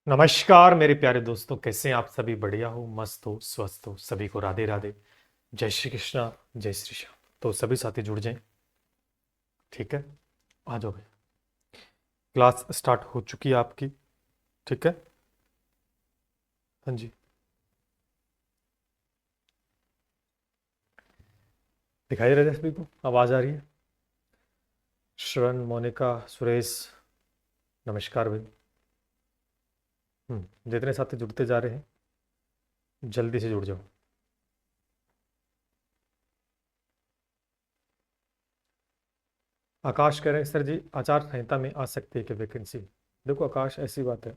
नमस्कार मेरे प्यारे दोस्तों, कैसे हैं आप सभी? बढ़िया हो, मस्त हो, स्वस्थ हो? सभी को राधे राधे, जय श्री कृष्णा, जय श्री श्याम। तो सभी साथी जुड़ जाएं। ठीक है, आ जाओ भाई। क्लास स्टार्ट हो चुकी है आपकी। ठीक है, हाँ जी। दिखाई दे रहा है सभी को? आवाज़ आ रही है? श्रवण, मोनिका, सुरेश, नमस्कार भाई। जितने साथी जुड़ते जा रहे हैं, जल्दी से जुड़ जाओ। आकाश कह रहे हैं सर जी, आचार संहिता में आ सकती है कि वैकेंसी? देखो आकाश, ऐसी बात है,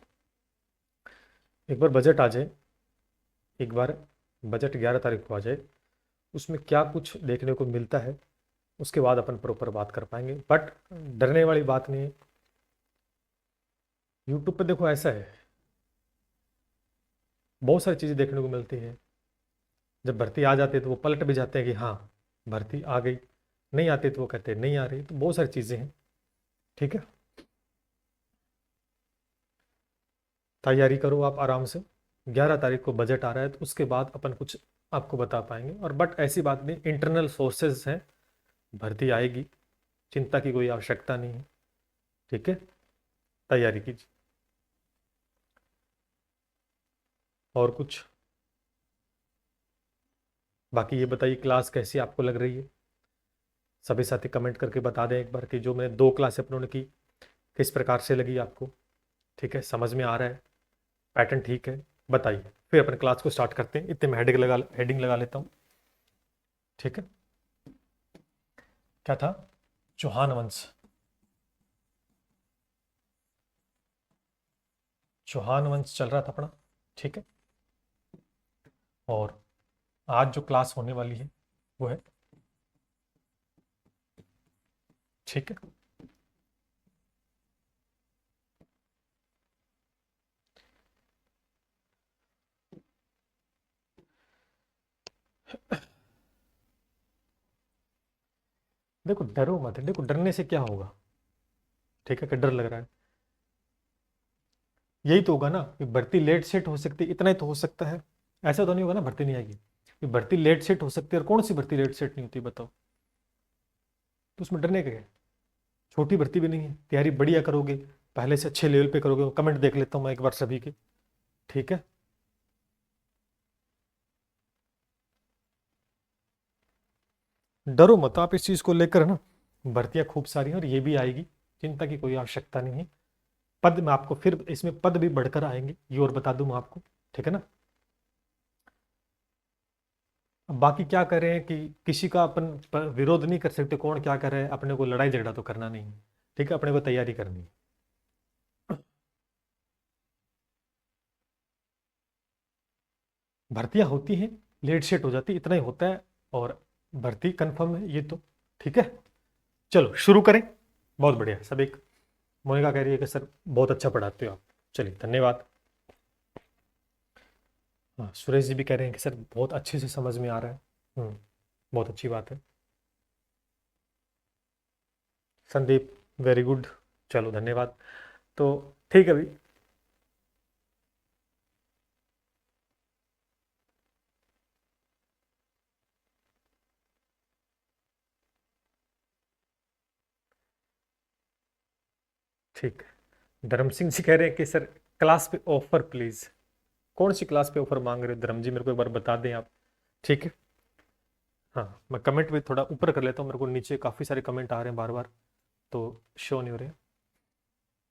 एक बार बजट आ जाए, एक बार बजट 11 तारीख को आ जाए, उसमें क्या कुछ देखने को मिलता है उसके बाद अपन प्रॉपर बात कर पाएंगे। बट डरने वाली बात नहीं है। यूट्यूब पे देखो ऐसा है, बहुत सारी चीज़ें देखने को मिलती है। जब भर्ती आ जाती है तो वो पलट भी जाते हैं कि हाँ भर्ती आ गई, नहीं आती तो वो कहते हैं नहीं आ रही। तो बहुत सारी चीज़ें हैं। ठीक है, तैयारी करो आप आराम से। 11 तारीख को बजट आ रहा है तो उसके बाद अपन कुछ आपको बता पाएंगे। और बट ऐसी बात नहीं, इंटरनल सोर्सेज हैं, भर्ती आएगी, चिंता की कोई आवश्यकता नहीं है। ठीक है, तैयारी कीजिए। और कुछ बाकी ये बताइए, क्लास कैसी आपको लग रही है? सभी साथी कमेंट करके बता दें एक बार कि जो मैंने 2 क्लास अपनों ने की, किस प्रकार से लगी आपको। ठीक है, समझ में आ रहा है? पैटर्न ठीक है? बताइए, फिर अपन क्लास को स्टार्ट करते हैं। इतने में हेडिंग लगा लेता हूँ। ठीक है, क्या था? चौहान वंश। चौहान वंश चल रहा था अपना। ठीक है, और आज जो क्लास होने वाली है वो है, ठीक है, देखो डरो मत। देखो डरने से क्या होगा? ठीक है, कि डर लग रहा है, यही तो होगा ना कि भर्ती लेट सेट हो सकती है, इतना ही तो हो सकता है। ऐसा तो नहीं होगा ना भर्ती नहीं आएगी। कि भर्ती लेट सेट हो सकती है, और कौन सी भर्ती लेट सेट नहीं होती बताओ? तो उसमें डरने का क्या है? छोटी भर्ती भी नहीं है, तैयारी बढ़िया करोगे, पहले से अच्छे लेवल पे करोगे। कमेंट देख लेता हूँ मैं एक बार सभी के। ठीक है, डरो मत आप इस चीज को लेकर ना। भर्तियां खूब सारी हैं और ये भी आएगी, चिंता की कोई आवश्यकता नहीं है। पद में आपको फिर इसमें पद भी बढ़कर आएंगे, ये और बता दूं मैं आपको। ठीक है ना? अब बाकी क्या करें कि किसी का अपन विरोध नहीं कर सकते, कौन क्या कर रहा है, अपने को लड़ाई झगड़ा तो करना नहीं है। ठीक है, अपने को तैयारी करनी है। भर्तियां होती हैं, लेट सेट हो जाती है, इतना ही होता है। और भर्ती कंफर्म है ये तो। ठीक है, चलो शुरू करें। बहुत बढ़िया सब एक। मोनिका कह रही है कि सर बहुत अच्छा पढ़ाते हो आप। चलिए धन्यवाद। हाँ, सुरेश जी भी कह रहे हैं कि सर बहुत अच्छे से समझ में आ रहा है। बहुत अच्छी बात है। Sandeep, very good. चलो धन्यवाद। तो ठीक है भाई। ठीक है, धर्म सिंह जी कह रहे हैं कि सर क्लास पे ऑफर प्लीज। कौन सी क्लास पे ऑफर मांग रहे हो धर्म जी, मेरे को एक बार बता दें आप। ठीक है, हाँ मैं कमेंट भी थोड़ा ऊपर कर लेता हूँ, मेरे को नीचे काफी सारे कमेंट आ रहे हैं बार बार, तो शो नहीं हो रहे।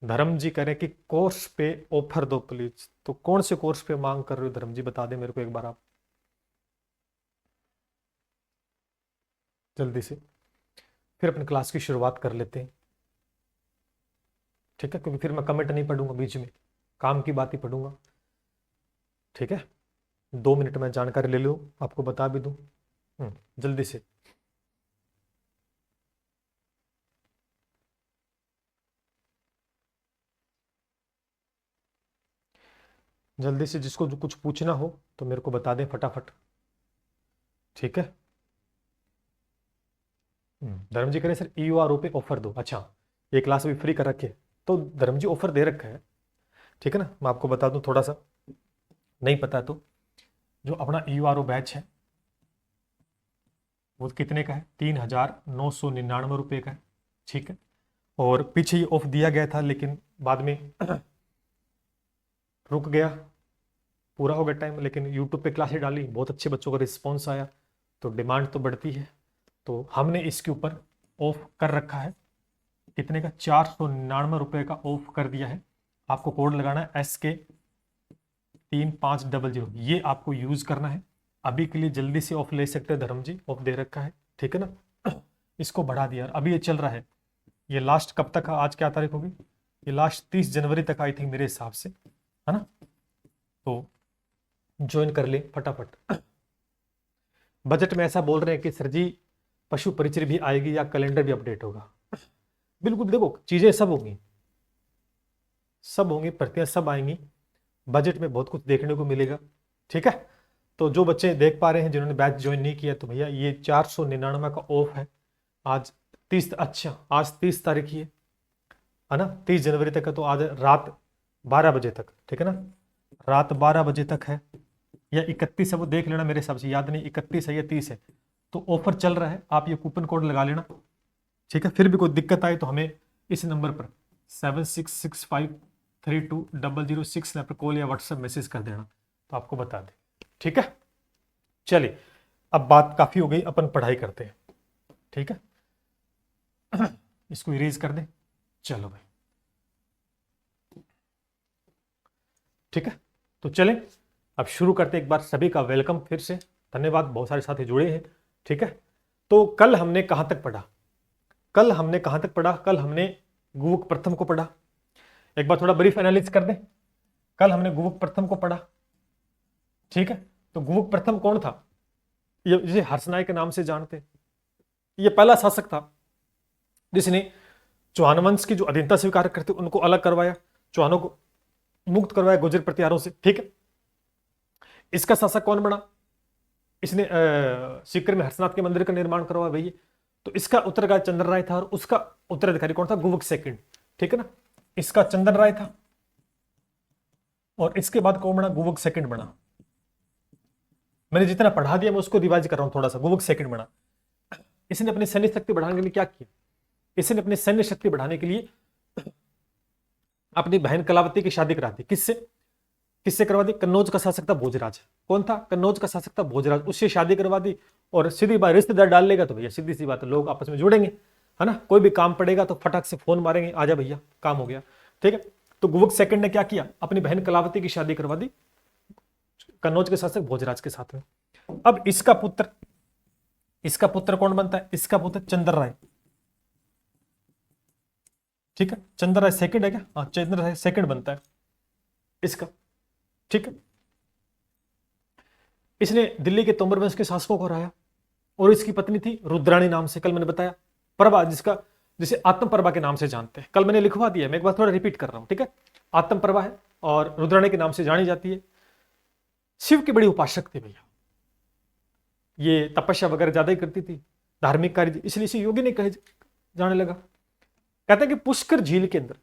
धर्म जी कह रहे हैं कि कोर्स पे ऑफर दो प्लीज। तो कौन से कोर्स पे मांग कर रहे हो धर्म जी, बता दें मेरे को एक बार आप, जल्दी से। फिर अपनी क्लास की शुरुआत कर लेते हैं। ठीक है, क्योंकि फिर मैं कमेंट नहीं पढ़ूंगा बीच में, काम की बात ही पढ़ूंगा। ठीक है, 2 मिनट में जानकारी ले लूँ, आपको बता भी दूँ। जल्दी से, जल्दी से जिसको जो कुछ पूछना हो तो मेरे को बता दें फटाफट। ठीक है। धर्म जी करें सर EURO पे ऑफर दो। अच्छा, ये क्लास भी फ्री कर रखे, तो धर्म जी ऑफर दे रखा है ठीक है ना। मैं आपको बता दूं थोड़ा सा, नहीं पता तो, जो अपना यूआरओ बैच है वो कितने का है, 3,999 का है। ठीक है, और पीछे ये ऑफ दिया गया था लेकिन बाद में रुक गया, पूरा हो गया टाइम, लेकिन यूट्यूब पे क्लासेस डाली, बहुत अच्छे बच्चों का रिस्पॉन्स आया, तो डिमांड तो बढ़ती है, तो हमने इसके ऊपर ऑफ कर रखा है। कितने का, 499 का ऑफ कर दिया है। आपको कोड लगाना है SK3500, ये आपको यूज करना है। अभी के लिए जल्दी से ऑफ ले सकते हैं, धर्म जी ऑफ दे रखा है, ठीक है ना। इसको बढ़ा दिया, अभी ये चल रहा है, ये लास्ट कब तक है, आज क्या तारीख होगी, ये लास्ट 30 जनवरी तक आई थिंक मेरे हिसाब से, है ना। तो ज्वाइन कर ले फटाफट। बजट में ऐसा बोल रहे हैं कि सर जी पशु परिचय भी आएगी या कैलेंडर भी अपडेट होगा। बिल्कुल, देखो चीजें सब होंगी, सब होंगी, प्रतियां सब आएंगी, बजट में बहुत कुछ देखने को मिलेगा, ठीक है। तो जो बच्चे देख पा रहे हैं जिन्होंने बैच ज्वाइन नहीं किया, तो भैया ये 499 का ऑफ है। आज 30, अच्छा आज 30 तारीख ही है ना, 30 जनवरी तक है, तो आज रात 12 बजे तक, ठीक है ना, रात 12 बजे तक है, या 31 है, वो देख लेना, मेरे हिसाब से याद नहीं 31 है या 30 है, तो ऑफर चल रहा है, आप ये कूपन कोड लगा लेना, ठीक है। फिर भी कोई दिक्कत आए तो हमें इस नंबर पर 7665320006 पर कॉल या व्हाट्सएप मैसेज कर देना, तो आपको बता दें, ठीक है। चलिए, अब बात काफी हो गई, अपन पढ़ाई करते हैं, ठीक है। इसको इरेज कर दें, चलो भाई, ठीक है। तो चलें अब शुरू करते, एक बार सभी का वेलकम फिर से, धन्यवाद, बहुत सारे साथी जुड़े हैं, ठीक है। तो कल हमने कहां तक पढ़ा, कल हमने गुवक प्रथम को पढ़ा, एक बार थोड़ा ब्रीफ एनालिसिस कर दें। कल हमने गुवक प्रथम को पढ़ा, ठीक है। तो गुवक प्रथम कौन था, ये जिसे हर्षनाय के नाम से जानते, ये पहला शासक था जिसने चौहान वंश की जो अधीनता स्वीकार करते उनको अलग करवाया, चौहानों को मुक्त करवाया गुर्जर प्रतिहारों से, ठीक है। इसका शासक कौन बना, इसने सीकर में हर्षनाथ के मंदिर का निर्माण करवाया भैया, तो इसका उत्तराधिकारी चंद्र राय था, और उसका उत्तराधिकारी कौन था, गुवक सेकंड, ठीक है ना। इसका चंदन राय था, और इसके बाद कौन बना, गुवक सेकंड बना। मैंने जितना पढ़ा दिया मैं उसको रिवाइज कर रहा हूं थोड़ा सा। गुवक सेकंड बना, इसने अपनी सैन्य शक्ति बढ़ाने के लिए क्या किया, इसने अपनी सैन्य शक्ति बढ़ाने के लिए अपनी बहन कलावती की शादी करा दी, किससे, किससे करवा दी, कन्नौज का शासक था भोजराज, कौन था, कन्नौज का शासक था भोजराज, उससे शादी करवा दी। और सीधी बात, रिश्तेदार डाल लेगा तो भैया सीधी सी बात है, लोग आपस में जुड़ेंगे, है ना, कोई भी काम पड़ेगा तो फटाक से फोन मारेंगे, आजा भैया काम हो गया, ठीक है। तो गुवक सेकंड ने क्या किया, अपनी बहन कलावती की शादी करवा दी कन्नौज के शासक भोजराज के साथ में। अब इसका पुत्र कौन बनता है, इसका पुत्र चंद्र राय, ठीक है। चंद्र राय सेकंड है क्या, हाँ चंद्र राय सेकंड बनता है इसका, ठीक है। इसने दिल्ली के तोमर वंश के शासकों को हराया, और इसकी पत्नी थी रुद्राणी नाम से, कल मैंने बताया, प्रभा, जिसे आत्म प्रभा के नाम से जानते हैं, कल मैंने लिखवा दिया, मैं एक बार थोड़ा रिपीट कर रहा हूं, ठीक है। आत्म प्रभा है और रुद्राणी के नाम से जानी जाती है। शिव की बड़ी उपासक थी भैया, ये तपस्या वगैरह ज्यादा ही करती थी, धार्मिक कार्य, इसलिए इसे योगी ने कहे जाने लगा। कहते हैं कि पुष्कर झील के अंदर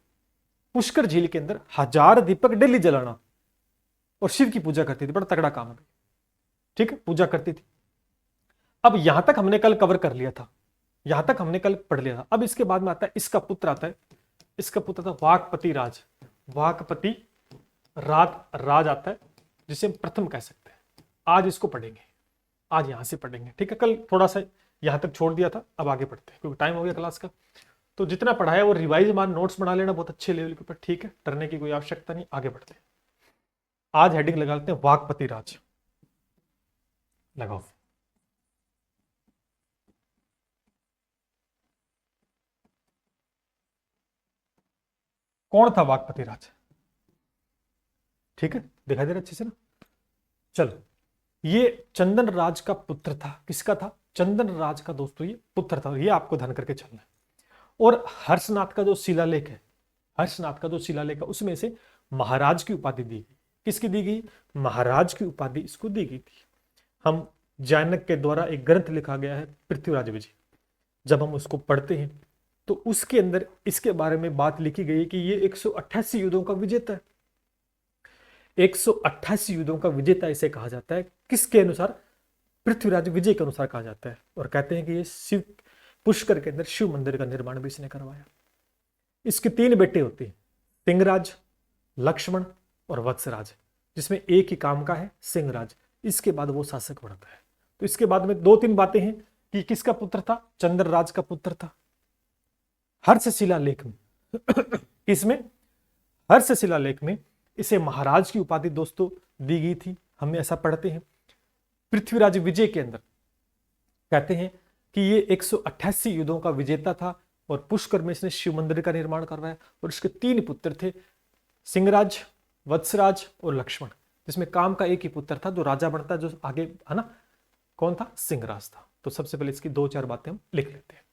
1000 दीपक डेली जलाना, और शिव की पूजा करती थी, बड़ा तगड़ा काम है, ठीक है, पूजा करती थी। अब यहां तक हमने कल कवर कर लिया था, यहां तक हमने कल पढ़ लिया था। अब इसके बाद में आता है, इसका पुत्र आता है, इसका पुत्र था वाकपति राज, वाकपति राज आता है, जिसे हम प्रथम कह सकते हैं। आज इसको पढ़ेंगे, आज यहां से पढ़ेंगे, ठीक है। कल थोड़ा सा यहां तक छोड़ दिया था, अब आगे पढ़ते हैं क्योंकि टाइम हो गया क्लास का। तो जितना पढ़ाया वो रिवाइज मान नोट्स बना लेना बहुत अच्छे लेवल के ऊपर, ठीक है, डरने की कोई आवश्यकता नहीं, आगे बढ़ते हैं। आज हेडिंग लगा लेते हैं वाकपति राज, लगाओ। कौन था वाकपति राज, ठीक है, दिखाई दे रहा अच्छे से ना। चलो, ये चंदन राज का पुत्र था, किसका था, चंदन राज का दोस्तों ये पुत्र था, ये आपको ध्यान करके चलना है। और हर्षनाथ का जो शिलालेख है, उसमें से महाराज की उपाधि दी गई, किसकी दी गई, महाराज की उपाधि इसको दी गई थी। हम जैनक के द्वारा एक ग्रंथ लिखा गया है पृथ्वीराज विजय, जब हम उसको पढ़ते हैं तो उसके अंदर इसके बारे में बात लिखी गई है कि ये 188 युद्धों का विजेता है, 188 युद्धों का विजेता इसे कहा जाता है। किसके अनुसार? पृथ्वीराज विजय के अनुसार कहा जाता है। और कहते हैं कि ये शिव पुष्कर के अंदर शिव मंदिर का निर्माण भी इसने करवाया। इसके 3 बेटे होते हैं, सिंहराज, लक्ष्मण और वत्सराज, जिसमें एक ही काम का है, सिंहराज। इसके बाद वो शासक बनता है। तो इसके बाद में 2-3 बातें हैं कि किसका पुत्र था? चंद्रराज का पुत्र था। हर्षशिला लेख में किसमें? हर्षशिला लेख में इसे महाराज की उपाधि दोस्तों दी गई थी। हम ऐसा पढ़ते हैं। पृथ्वीराज विजय के अंदर कहते हैं कि ये 188 युद्धों का विजेता था और पुष्कर में इसने शिव मंदिर का निर्माण करवाया। और इसके 3 पुत्र थे, सिंहराज, वत्सराज और लक्ष्मण, जिसमें काम का एक ही पुत्र था जो राजा बनता, जो आगे है ना, कौन था? सिंहराज था। तो सबसे पहले इसकी 2-4 बातें हम लिख लेते हैं।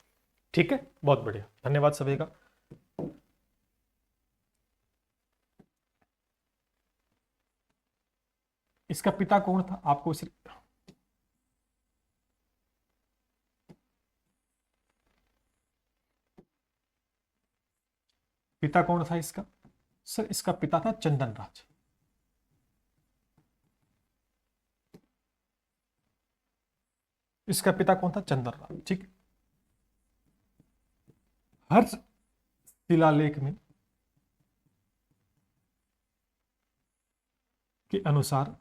ठीक है, बहुत बढ़िया, धन्यवाद सभी का। इसका पिता कौन था? आपको पिता कौन था इसका? सर इसका पिता था चंदन राज। इसका पिता कौन था? चंदन राज। ठीक। हर्ष शिलालेख में के अनुसार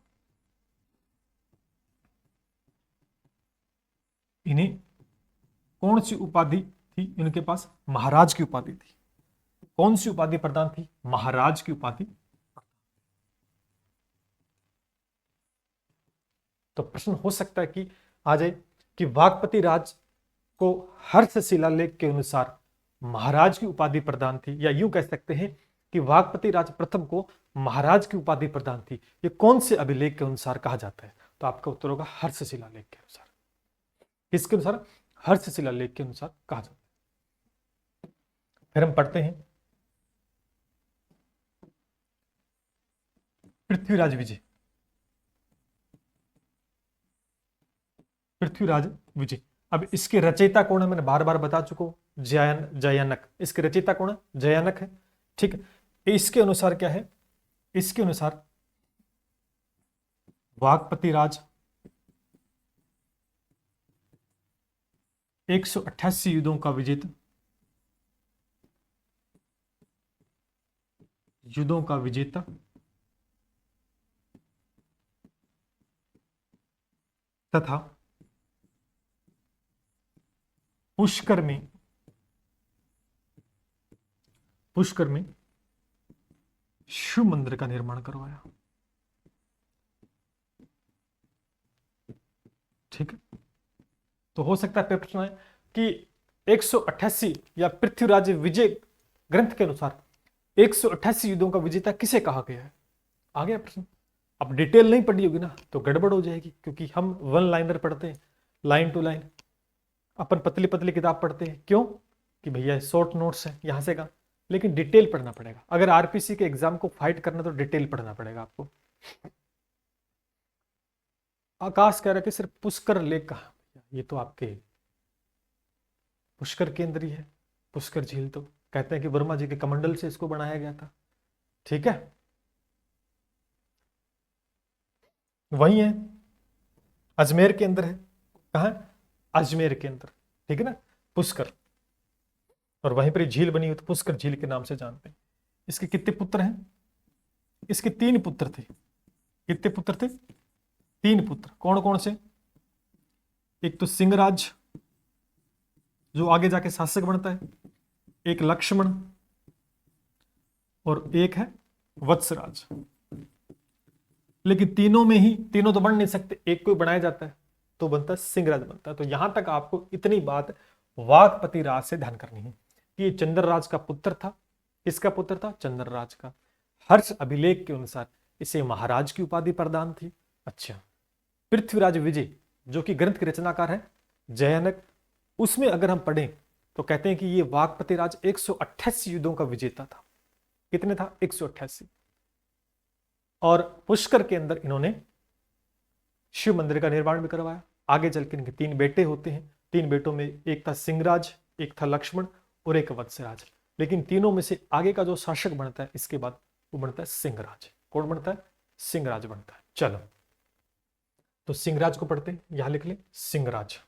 इन्हें कौन सी उपाधि थी इनके पास? महाराज की उपाधि थी। कौन सी उपाधि प्रदान थी? महाराज की उपाधि। तो प्रश्न हो सकता है कि आ जाए कि वागपति राज को हर्ष शिलालेख के अनुसार महाराज की उपाधि प्रदान थी, या यूं कह सकते हैं कि वागपति राज प्रथम को महाराज की उपाधि प्रदान थी। ये कौन से अभिलेख के अनुसार कहा जाता है? तो आपका उत्तर होगा हर्ष शिलालेख के अनुसार। किसके अनुसार? हर्ष शिलालेख के अनुसार कहा जाता है। फिर हम पढ़ते हैं पृथ्वीराज विजय। पृथ्वीराज विजय, अब इसके रचयिता कौन है? मैंने बार बार बता चुका हूं, जयानक। इसके रचयिता कौन है? जयानक है। ठीक है। इसके अनुसार क्या है? इसके अनुसार वागपति राज 188 युद्धों का विजेता, युद्धों का विजेता तथा पुष्कर में शिव मंदिर का निर्माण करवाया। ठीक है। तो हो सकता है प्रश्न है कि 188 या पृथ्वीराज विजय ग्रंथ के अनुसार 188 युद्धों का विजेता किसे कहा गया है? आ गया प्रश्न। अब डिटेल नहीं पढ़ी होगी ना तो गड़बड़ हो जाएगी, क्योंकि हम 1 लाइनर पढ़ते हैं, लाइन टू लाइन। अपन पतली पतली किताब पढ़ते हैं, क्यों? कि भैया शॉर्ट नोट्स है यहां से का, लेकिन डिटेल पढ़ना पड़ेगा। अगर आरपीसी के एग्जाम को फाइट करना तो डिटेल पढ़ना पड़ेगा आपको। आकाश कह रहा है कि सिर्फ पुष्कर लेक कहा? ये तो आपके पुष्कर केंद्र ही है। पुष्कर झील तो कहते हैं कि वर्मा जी के कमंडल से इसको बनाया गया था। ठीक है, वही है, अजमेर के अंदर है। कहा? अजमेर के अंदर। ठीक है ना, पुष्कर। और वहीं पर झील बनी हुई तो पुष्कर झील के नाम से जानते हैं। इसके कितने पुत्र हैं? इसके 3 पुत्र थे। कितने पुत्र थे? 3 पुत्र। कौन कौन से? एक तो सिंहराज जो आगे जाके शासक बनता है, एक लक्ष्मण और एक है वत्सराज। लेकिन तीनों में ही तीनों तो बन नहीं सकते, एक कोई बनाया जाता है तो बनता है सिंहराज बनता है। तो यहां तक आपको इतनी बात वागपति राज से ध्यान करनी है कि ये चंद्रराज का पुत्र था। किसका पुत्र था? चंद्रराज का। हर्ष अभिलेख के अनुसार इसे महाराज की उपाधि प्रदान थी। अच्छा, पृथ्वीराज विजय जो कि ग्रंथ के रचनाकार है जयानक, उसमें अगर हम पढ़ें तो कहते हैं कि ये वागपति राज 188 युद्धों का विजेता था। कितने था? 188। और पुष्कर के अंदर इन्होंने शिव मंदिर का निर्माण भी करवाया। आगे चल के इनके 3 बेटे होते हैं। 3 बेटों में एक था सिंहराज, एक था लक्ष्मण और एक वत्सराज। लेकिन तीनों में से आगे का जो शासक बनता है इसके बाद वो बनता है सिंहराज। कौन बनता है? सिंहराज बनता है। चलो, तो सिंहराज को पढ़ते हैं, यहां लिख ले सिंहराज,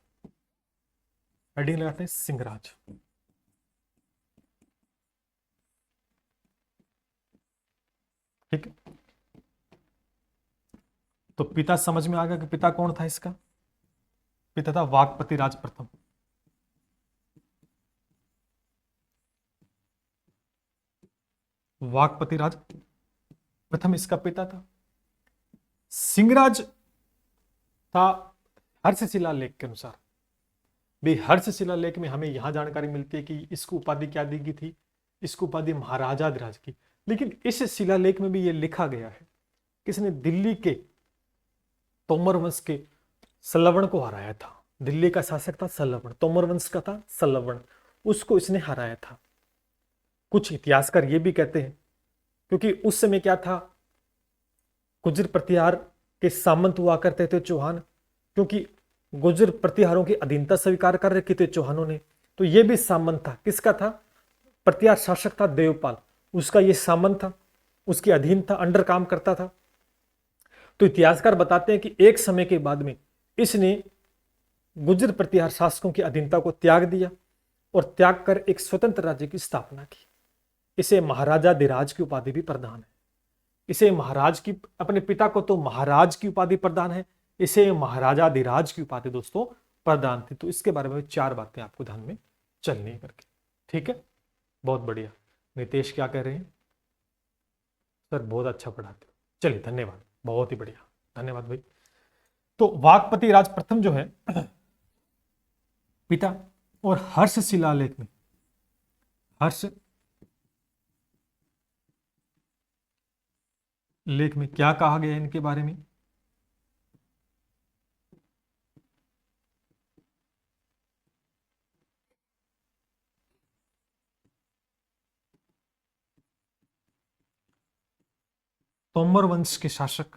हेडिंग लगाते हैं सिंहराज। ठीक है, तो पिता समझ में आ गया कि पिता कौन था इसका? पिता था वाकपति राज प्रथम। वाकपति राज प्रथम इसका पिता था। सिंहराज था हर्ष शिलालेख के अनुसार। भी हर्ष शिलालेख में हमें यहां जानकारी मिलती है कि इसको उपाधि क्या दी गई थी? इसको उपाधि महाराजाधिराज की। लेकिन इस शिलालेख में भी यह लिखा गया है, किसने? दिल्ली के तोमर वंश के सल्लवन को हराया था। दिल्ली का शासक था सल्लवन, तोमर वंश का था सल्लवन, उसको इसने हराया था। कुछ इतिहासकार ये भी कहते हैं, क्योंकि उस समय क्या था, गुर्जर प्रतिहार के सामंत हुआ करते थे चौहान, क्योंकि गुर्जर प्रतिहारों की अधीनता स्वीकार कर रखी थी चौहानों ने, तो ये भी सामंत था। किसका था? प्रतिहार शासक था देवपाल, उसका ये सामंत था, उसके अधीन था, अंडर काम करता था। तो इतिहासकार बताते हैं कि एक समय के बाद में इसने गुर्जर प्रतिहार शासकों की अधीनता को त्याग दिया और त्याग कर एक स्वतंत्र राज्य की स्थापना की। इसे महाराजाधिराज की उपाधि भी प्रदान है। इसे महाराज की, अपने पिता को तो महाराज की उपाधि प्रदान है, इसे महाराजाधिराज की उपाधि दोस्तों प्रदान थी। तो इसके बारे में 4 बातें आपको ध्यान में चलनी है करके। ठीक है, बहुत बढ़िया। नितेश क्या कह रहे हैं? सर बहुत अच्छा पढ़ाते हो। चलिए धन्यवाद, बहुत ही बढ़िया, धन्यवाद भाई। तो वाकपति राज प्रथम जो है पिता, और हर्ष शिलालेख में, हर्ष लेख में क्या कहा गया है इनके बारे में? तोमर वंश के शासक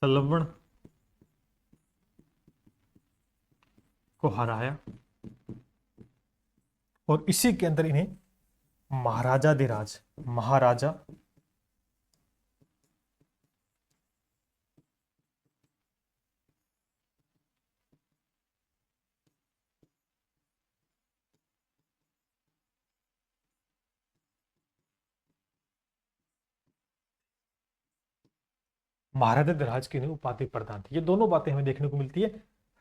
सल्लवन को हराया और इसी के अंदर इन्हें महाराजाधिराज, महाराजा महाराजाधिराज की इन्हें उपाधि प्रदान थी। ये दोनों बातें हमें देखने को मिलती है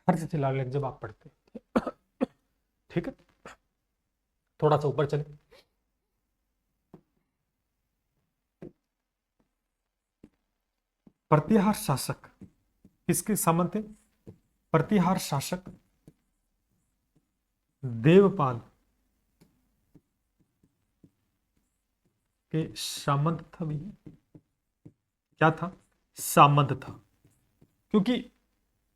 हर्ष शिलालेख जब आप पढ़ते हैं। ठीक है, थोड़ा सा ऊपर चले। प्रतिहार शासक किसके सामंत थे? प्रतिहार शासक देवपाल के सामंत था भी। क्या था? सामंत था, क्योंकि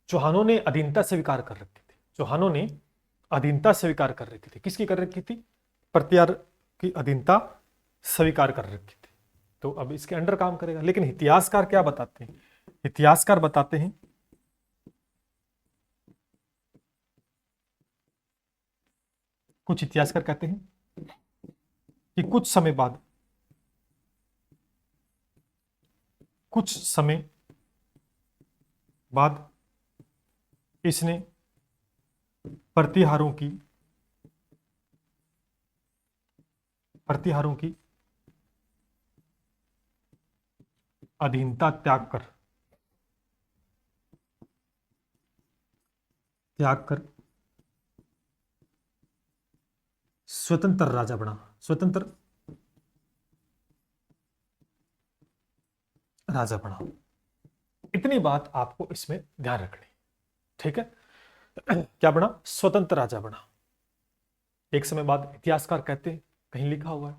चौहानों ने अधीनता स्वीकार कर रखी थी। चौहानों ने अधीनता स्वीकार कर रखी थी। किसकी कर रखी थी? प्रतिहार की अधीनता स्वीकार कर रखी थी, तो अब इसके अंडर काम करेगा। लेकिन इतिहासकार क्या बताते हैं? इतिहासकार बताते हैं कुछ इतिहासकार कहते हैं कि कुछ समय बाद इसने प्रतिहारों की अधीनता त्याग कर स्वतंत्र राजा बना, स्वतंत्र राजा बना। इतनी बात आपको इसमें ध्यान रखनी। ठीक है, क्या बना? स्वतंत्र राजा बना। एक समय बाद इतिहासकार कहते हैं, कहीं लिखा हुआ है।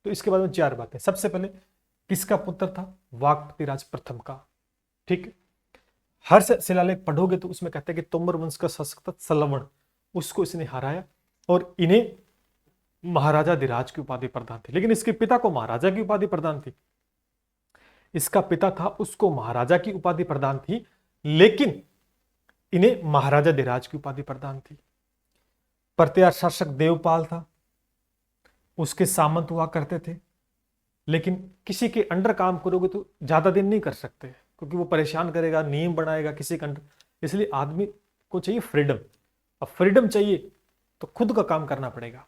तो इसके बाद में 4 बातें। सबसे पहले किसका पुत्र था? वाकपति राज प्रथम का। ठीक, हर्ष शिलालेख पढ़ोगे तो उसमें कहते हैं कि तोमर वंश का शासक था सल्लवन, उसको इसने हराया और इन्हें महाराजाधिराज की उपाधि प्रदान थी। लेकिन इसके पिता को महाराजा की उपाधि प्रदान थी। इसका पिता था, उसको महाराजा की उपाधि प्रदान थी, लेकिन इन्हें महाराजाधिराज की उपाधि प्रदान थी। प्रतिहार शासक देवपाल था, उसके सामंत हुआ करते थे। लेकिन किसी के अंडर काम करोगे तो ज्यादा दिन नहीं कर सकते, क्योंकि वो परेशान करेगा, नियम बनाएगा किसी के अंडर। इसलिए आदमी को चाहिए फ्रीडम। अब फ्रीडम चाहिए तो खुद का काम करना पड़ेगा।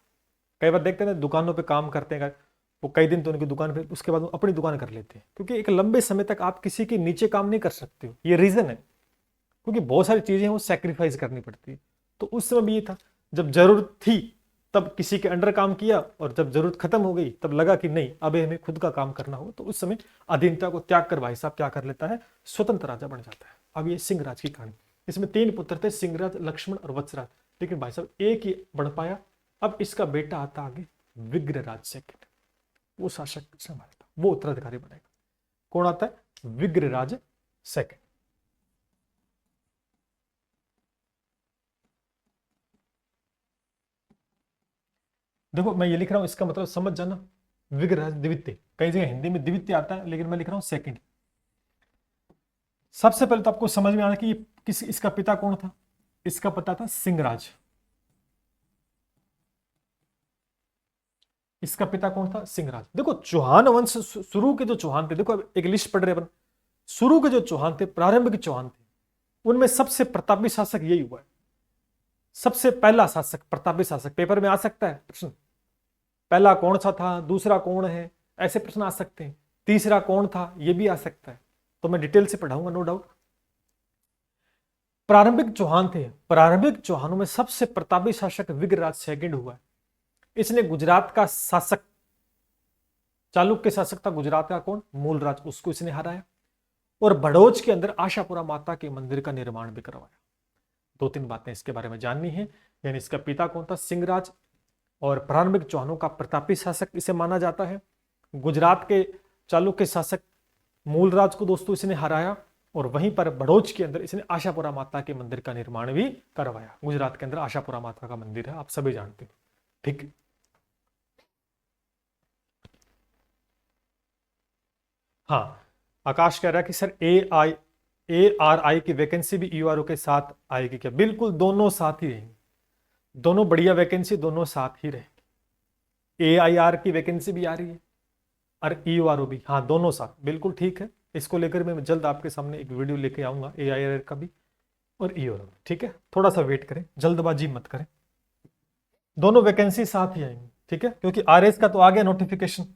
कई बार देखते हैं दुकानों पे काम करते हैं, वो कई दिन तो उनकी दुकान पे, उसके बाद वो अपनी दुकान कर लेते हैं, क्योंकि एक लंबे समय तक आप किसी के नीचे काम नहीं कर सकते हो। ये रीजन है, क्योंकि बहुत सारी चीजें वो सेक्रीफाइस करनी पड़ती है। तो उस समय भी ये था, जब जरूरत थी तब किसी के अंडर काम किया, और जब जरूरत खत्म हो गई तब लगा कि नहीं अब हमें खुद का काम करना हो, तो उस समय अधीनता को त्याग कर भाई साहब क्या कर लेता है, स्वतंत्र राजा बन जाता है। अब ये सिंहराज की कहानी, इसमें 3 पुत्र थे, सिंहराज, लक्ष्मण और वत्सराज, लेकिन भाई साहब एक ही बढ़ पाया। अब इसका बेटा आता आगे विग्रराज सेकंड, वो शासक संभालता, वो उत्तराधिकारी बनेगा। कौन आता है? विग्रराज सेकंड। देखो मैं ये लिख रहा हूं, इसका मतलब समझ जाना, विग्रराज द्वितीय, कई जगह हिंदी में द्वितीय आता है, लेकिन मैं लिख रहा हूं सेकंड। सबसे पहले तो आपको समझ में आना कि किस, इसका पिता कौन था। इसका पिता था सिंहराज। इसका पिता कौन था? सिंहराज। देखो चौहान वंश, शुरू के जो चौहान थे, देखो अब एक लिस्ट पढ़ रहे अपन, शुरू के जो चौहान थे, प्रारंभिक चौहान थे, उनमें सबसे प्रतापी शासक यही हुआ है। सबसे पहला शासक, प्रतापी शासक, पेपर में आ सकता है प्रश्न, पहला कौन सा था, दूसरा कौन है, ऐसे प्रश्न आ सकते हैं। तीसरा कौन था, यह भी आ सकता है, तो मैं डिटेल से पढ़ाऊंगा, नो डाउट। प्रारंभिक चौहान थे, प्रारंभिक चौहानों में सबसे प्रतापी शासक विग्रराज सेकंड हुआ है। इसने गुजरात का शासक, चालुक्य शासक था गुजरात का, कौन? मूलराज, उसको इसने हराया, और भड़ोच के अंदर आशापुरा माता के मंदिर का निर्माण भी करवाया। 2-3 बातें इसके बारे में जाननी है। यानी इसका पिता कौन था? सिंहराज, और प्रारंभिक चौहानों का प्रतापी शासक इसे माना जाता है। गुजरात के चालुक्य शासक मूलराज को दोस्तों इसने हराया, और वहीं पर भड़ोच के अंदर इसने आशापुरा माता के मंदिर का निर्माण भी करवाया। गुजरात के अंदर आशापुरा माता का मंदिर है, आप सभी जानते हो, ठीक। हाँ, आकाश कह रहा है कि सर ARI की वैकेंसी भी EORO के साथ आएगी क्या? बिल्कुल, दोनों साथ ही रहेंगे, दोनों बढ़िया वैकेंसी दोनों साथ ही रहेंगे। AIR की वैकेंसी भी आ रही है और EORO भी, हाँ दोनों साथ, बिल्कुल ठीक है। इसको लेकर मैं जल्द आपके सामने एक वीडियो लेके आऊंगा, AIR का भी और EORO भी, ठीक है। थोड़ा सा वेट करें, जल्दबाजी मत करें, दोनों वैकेंसी साथ ही आएंगी, ठीक है। क्योंकि RS का तो आ गया नोटिफिकेशन,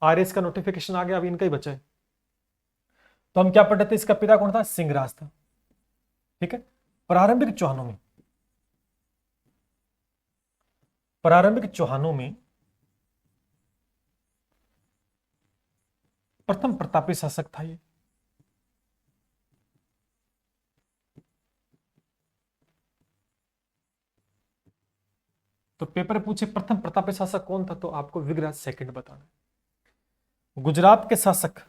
RS का नोटिफिकेशन आ गया, अभी इनका ही बचा है। तो हम क्या पढ़ रहे थे, इसका पिता कौन था? सिंहराज था, ठीक है। प्रारंभिक चौहानों में, प्रारंभिक चौहानों में प्रथम प्रतापी शासक था ये। तो पेपर पूछे प्रथम प्रतापी शासक कौन था, तो आपको विग्रराज सेकंड बताना है। गुजरात के शासक,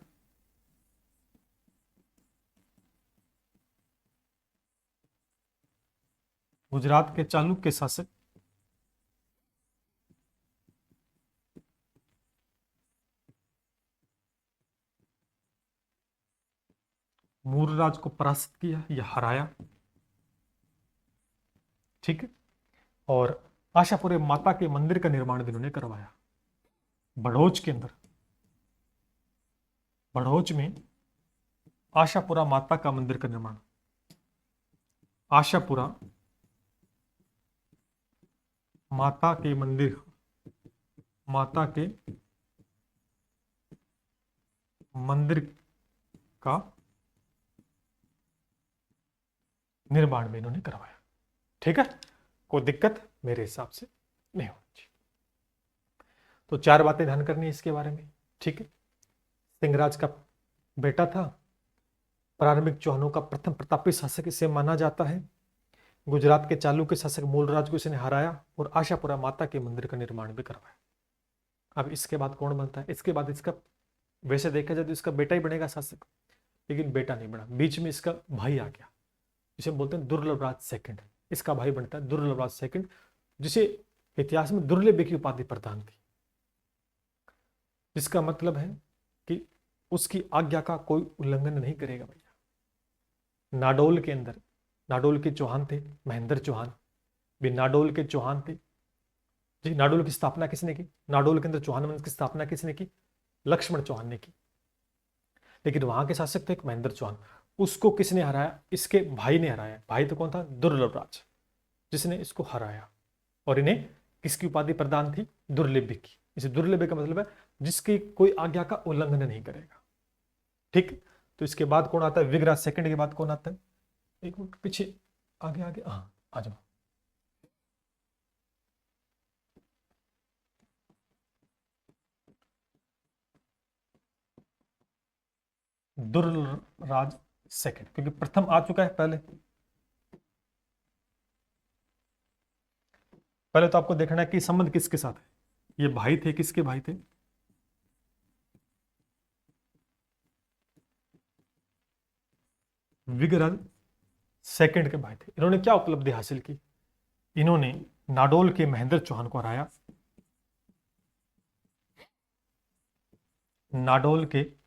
गुजरात के चालुक्य शासक मूलराज को परास्त किया या हराया, ठीक है। और आशापुरे माता के मंदिर का निर्माण भी इन्होंने करवाया भड़ोच के अंदर। भड़ोच में आशापुरा माता का मंदिर का निर्माण, आशापुरा माता के मंदिर, माता के मंदिर का निर्माण भी इन्होंने करवाया, ठीक है। कोई दिक्कत मेरे हिसाब से नहीं होनी चाहिए। तो 4 बातें ध्यान करनी है इसके बारे में, ठीक है। सिंहराज का बेटा था, प्रारंभिक चौहानों का प्रथम प्रतापी शासक इसे माना जाता है, गुजरात के चालुक्य शासक मूलराज को इसने हराया, और आशापुरा माता के मंदिर का निर्माण भी करवाया। अब इसके बाद कौन बनता है? इसके बाद इसका, वैसे देखा जाए तो इसका बेटा ही बनेगा शासक, लेकिन बेटा नहीं बना, बीच में इसका भाई आ गया, इसे बोलते हैं दुर्लभराज सेकंड। इसका भाई बनता है दुर्लभराज सेकंड, जिसे इतिहास में दुर्लभ की उपाधि प्रदान थी, जिसका मतलब है कि उसकी आज्ञा का कोई उल्लंघन नहीं करेगा भैया। नाडोल के अंदर, नाडोल के चौहान थे, महेंद्र चौहान भी नाडोल के चौहान थे, जी, नाडोल की स्थापना किसने की? नाडोल के अंदर चौहान वंश की स्थापना किसने की? लक्ष्मण चौहान ने की। लेकिन वहां के शासक थे एक महेंद्र चौहान, उसको किसने हराया? इसके भाई ने हराया। भाई तो कौन था? दुर्लभ राज, जिसने इसको हराया। और इन्हें किसकी उपाधि प्रदान थी? दुर्लभ की। इसे दुर्लभ का मतलब है जिसकी कोई आज्ञा का उल्लंघन नहीं करेगा। ठीक। तो इसके बाद कौन आता है? विगराज सेकंड के बाद कौन आता है? एक मिनट पीछे, आगे आगे, हाँ आ जाओ। दुर्लराज सेकंड, क्योंकि प्रथम आ चुका है पहले। पहले तो आपको देखना है कि संबंध किसके साथ है। ये भाई थे, किसके भाई थे? विगराज सेकंड के भाई थे। इन्होंने क्या उपलब्धि हासिल की? इन्होंने नाडोल के महेंद्र चौहान को हराया। नाडोल के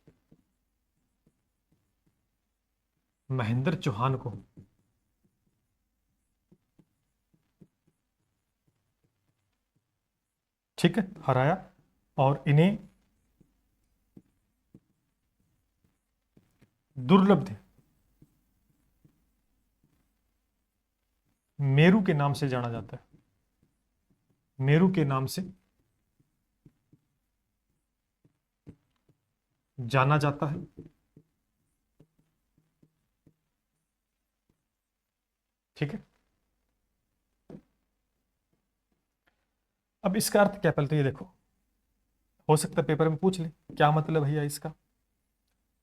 महेंद्र चौहान को ठीक है हराया, और इन्हें दुर्लभ थे मेरू के नाम से जाना जाता है। मेरू के नाम से जाना जाता है। ठीक है। अब इसका अर्थ क्या? पहले तो ये देखो, हो सकता है पेपर में पूछ ले क्या मतलब भैया इसका।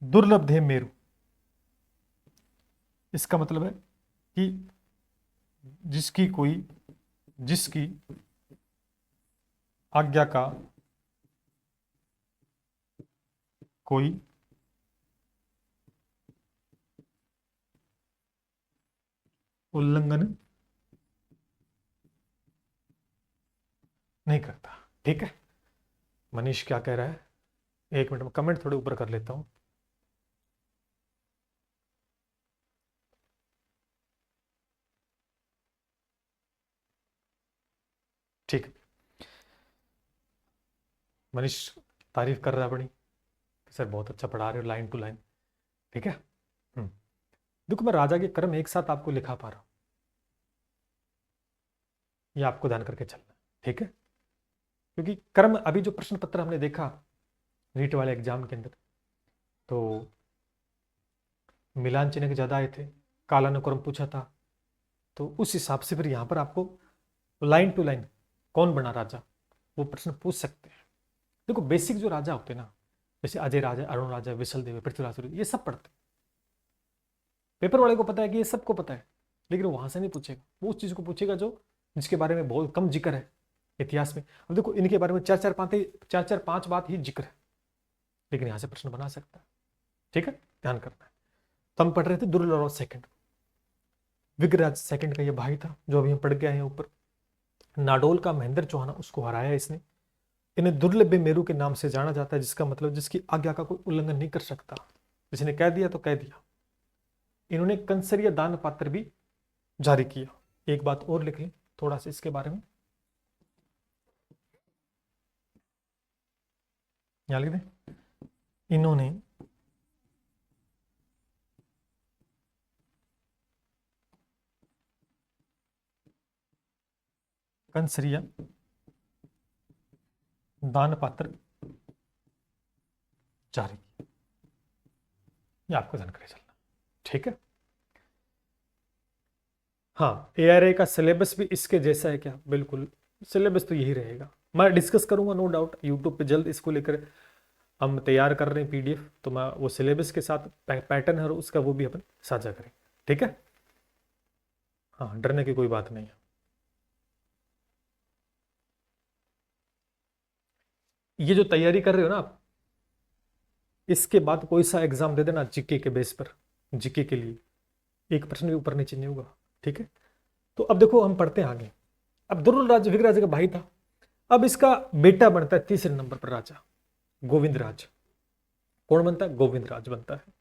दुर्लभ थे मेरू, इसका मतलब है कि जिसकी आज्ञा का कोई उल्लंघन नहीं करता। ठीक है। मनीष क्या कह रहा है? एक मिनट में कमेंट थोड़े ऊपर कर लेता हूं। ठीक है। मनीष तारीफ कर रहा है अपनी कि सर बहुत अच्छा पढ़ा रहे हो, लाइन टू लाइन। ठीक है। देखो, मैं राजा के कर्म एक साथ आपको लिखा पा रहा हूं, ये आपको ध्यान करके चलना है। ठीक है। क्योंकि कर्म, अभी जो प्रश्न पत्र हमने देखा रीट वाले एग्जाम के अंदर, तो मिलान चिन्ह ज्यादा आए थे, कालानुक्रम पूछा था, तो उस हिसाब से फिर यहां पर आपको लाइन टू लाइन कौन बना राजा, वो प्रश्न पूछ सकते हैं। देखो, बेसिक जो राजा होते हैं ना, जैसे अजय राजा, अरुण राजा, विशल देव, पृथ्वीराज, ये सब पढ़ते हैं। पेपर वाले को पता है कि ये सबको पता है, लेकिन वो वहां से नहीं पूछेगा, वो उस चीज को पूछेगा जो जिसके बारे में बहुत कम जिक्र है इतिहास में। अब देखो, इनके बारे में चार चार पांच बात ही जिक्र है, लेकिन यहां से प्रश्न बना सकता है। ठीक है, ध्यान करना है। तो हम पढ़ रहे थे दुर्लभ सेकंड, विगराज सेकंड का ये भाई था जो अभी हम पढ़ गए हैं ऊपर। नाडोल का महेंद्र चौहान, उसको हराया इसने। इन्हें दुर्लभ मेरू के नाम से जाना जाता है, जिसका मतलब जिसकी आज्ञा का कोई उल्लंघन नहीं कर सकता। जिसने कह दिया तो कह दिया। इन्होंने कंसरिया दान पात्र भी जारी किया। एक बात और लिख लें थोड़ा सा इसके बारे में, यहां लिख दें। इन्होंने कंसरिया दान पात्र जारी किया। ये आपको जानकारी चलना। ठीक है। हाँ, एआरए का सिलेबस भी इसके जैसा है क्या? बिल्कुल, सिलेबस तो यही रहेगा। मैं डिस्कस करूंगा नो डाउट यूट्यूब पे जल्द इसको लेकर। हम तैयार कर रहे हैं पीडीएफ, तो मैं वो सिलेबस के साथ पैटर्न है उसका वो भी अपन साझा करें। ठीक है। हाँ, डरने की कोई बात नहीं है। ये जो तैयारी कर रहे हो ना आप, इसके बाद कोई सा एग्जाम दे देना जीके के बेस पर, जीके के लिए एक प्रश्न भी ऊपर नीचे नहीं होगा। ठीक है। तो अब देखो, हम पढ़ते हैं आगे। अब दुर्लराज विग्राज का भाई था, अब इसका बेटा बनता है तीसरे नंबर पर राजा, गोविंद राज। कौन बनता है? गोविंद राज बनता है।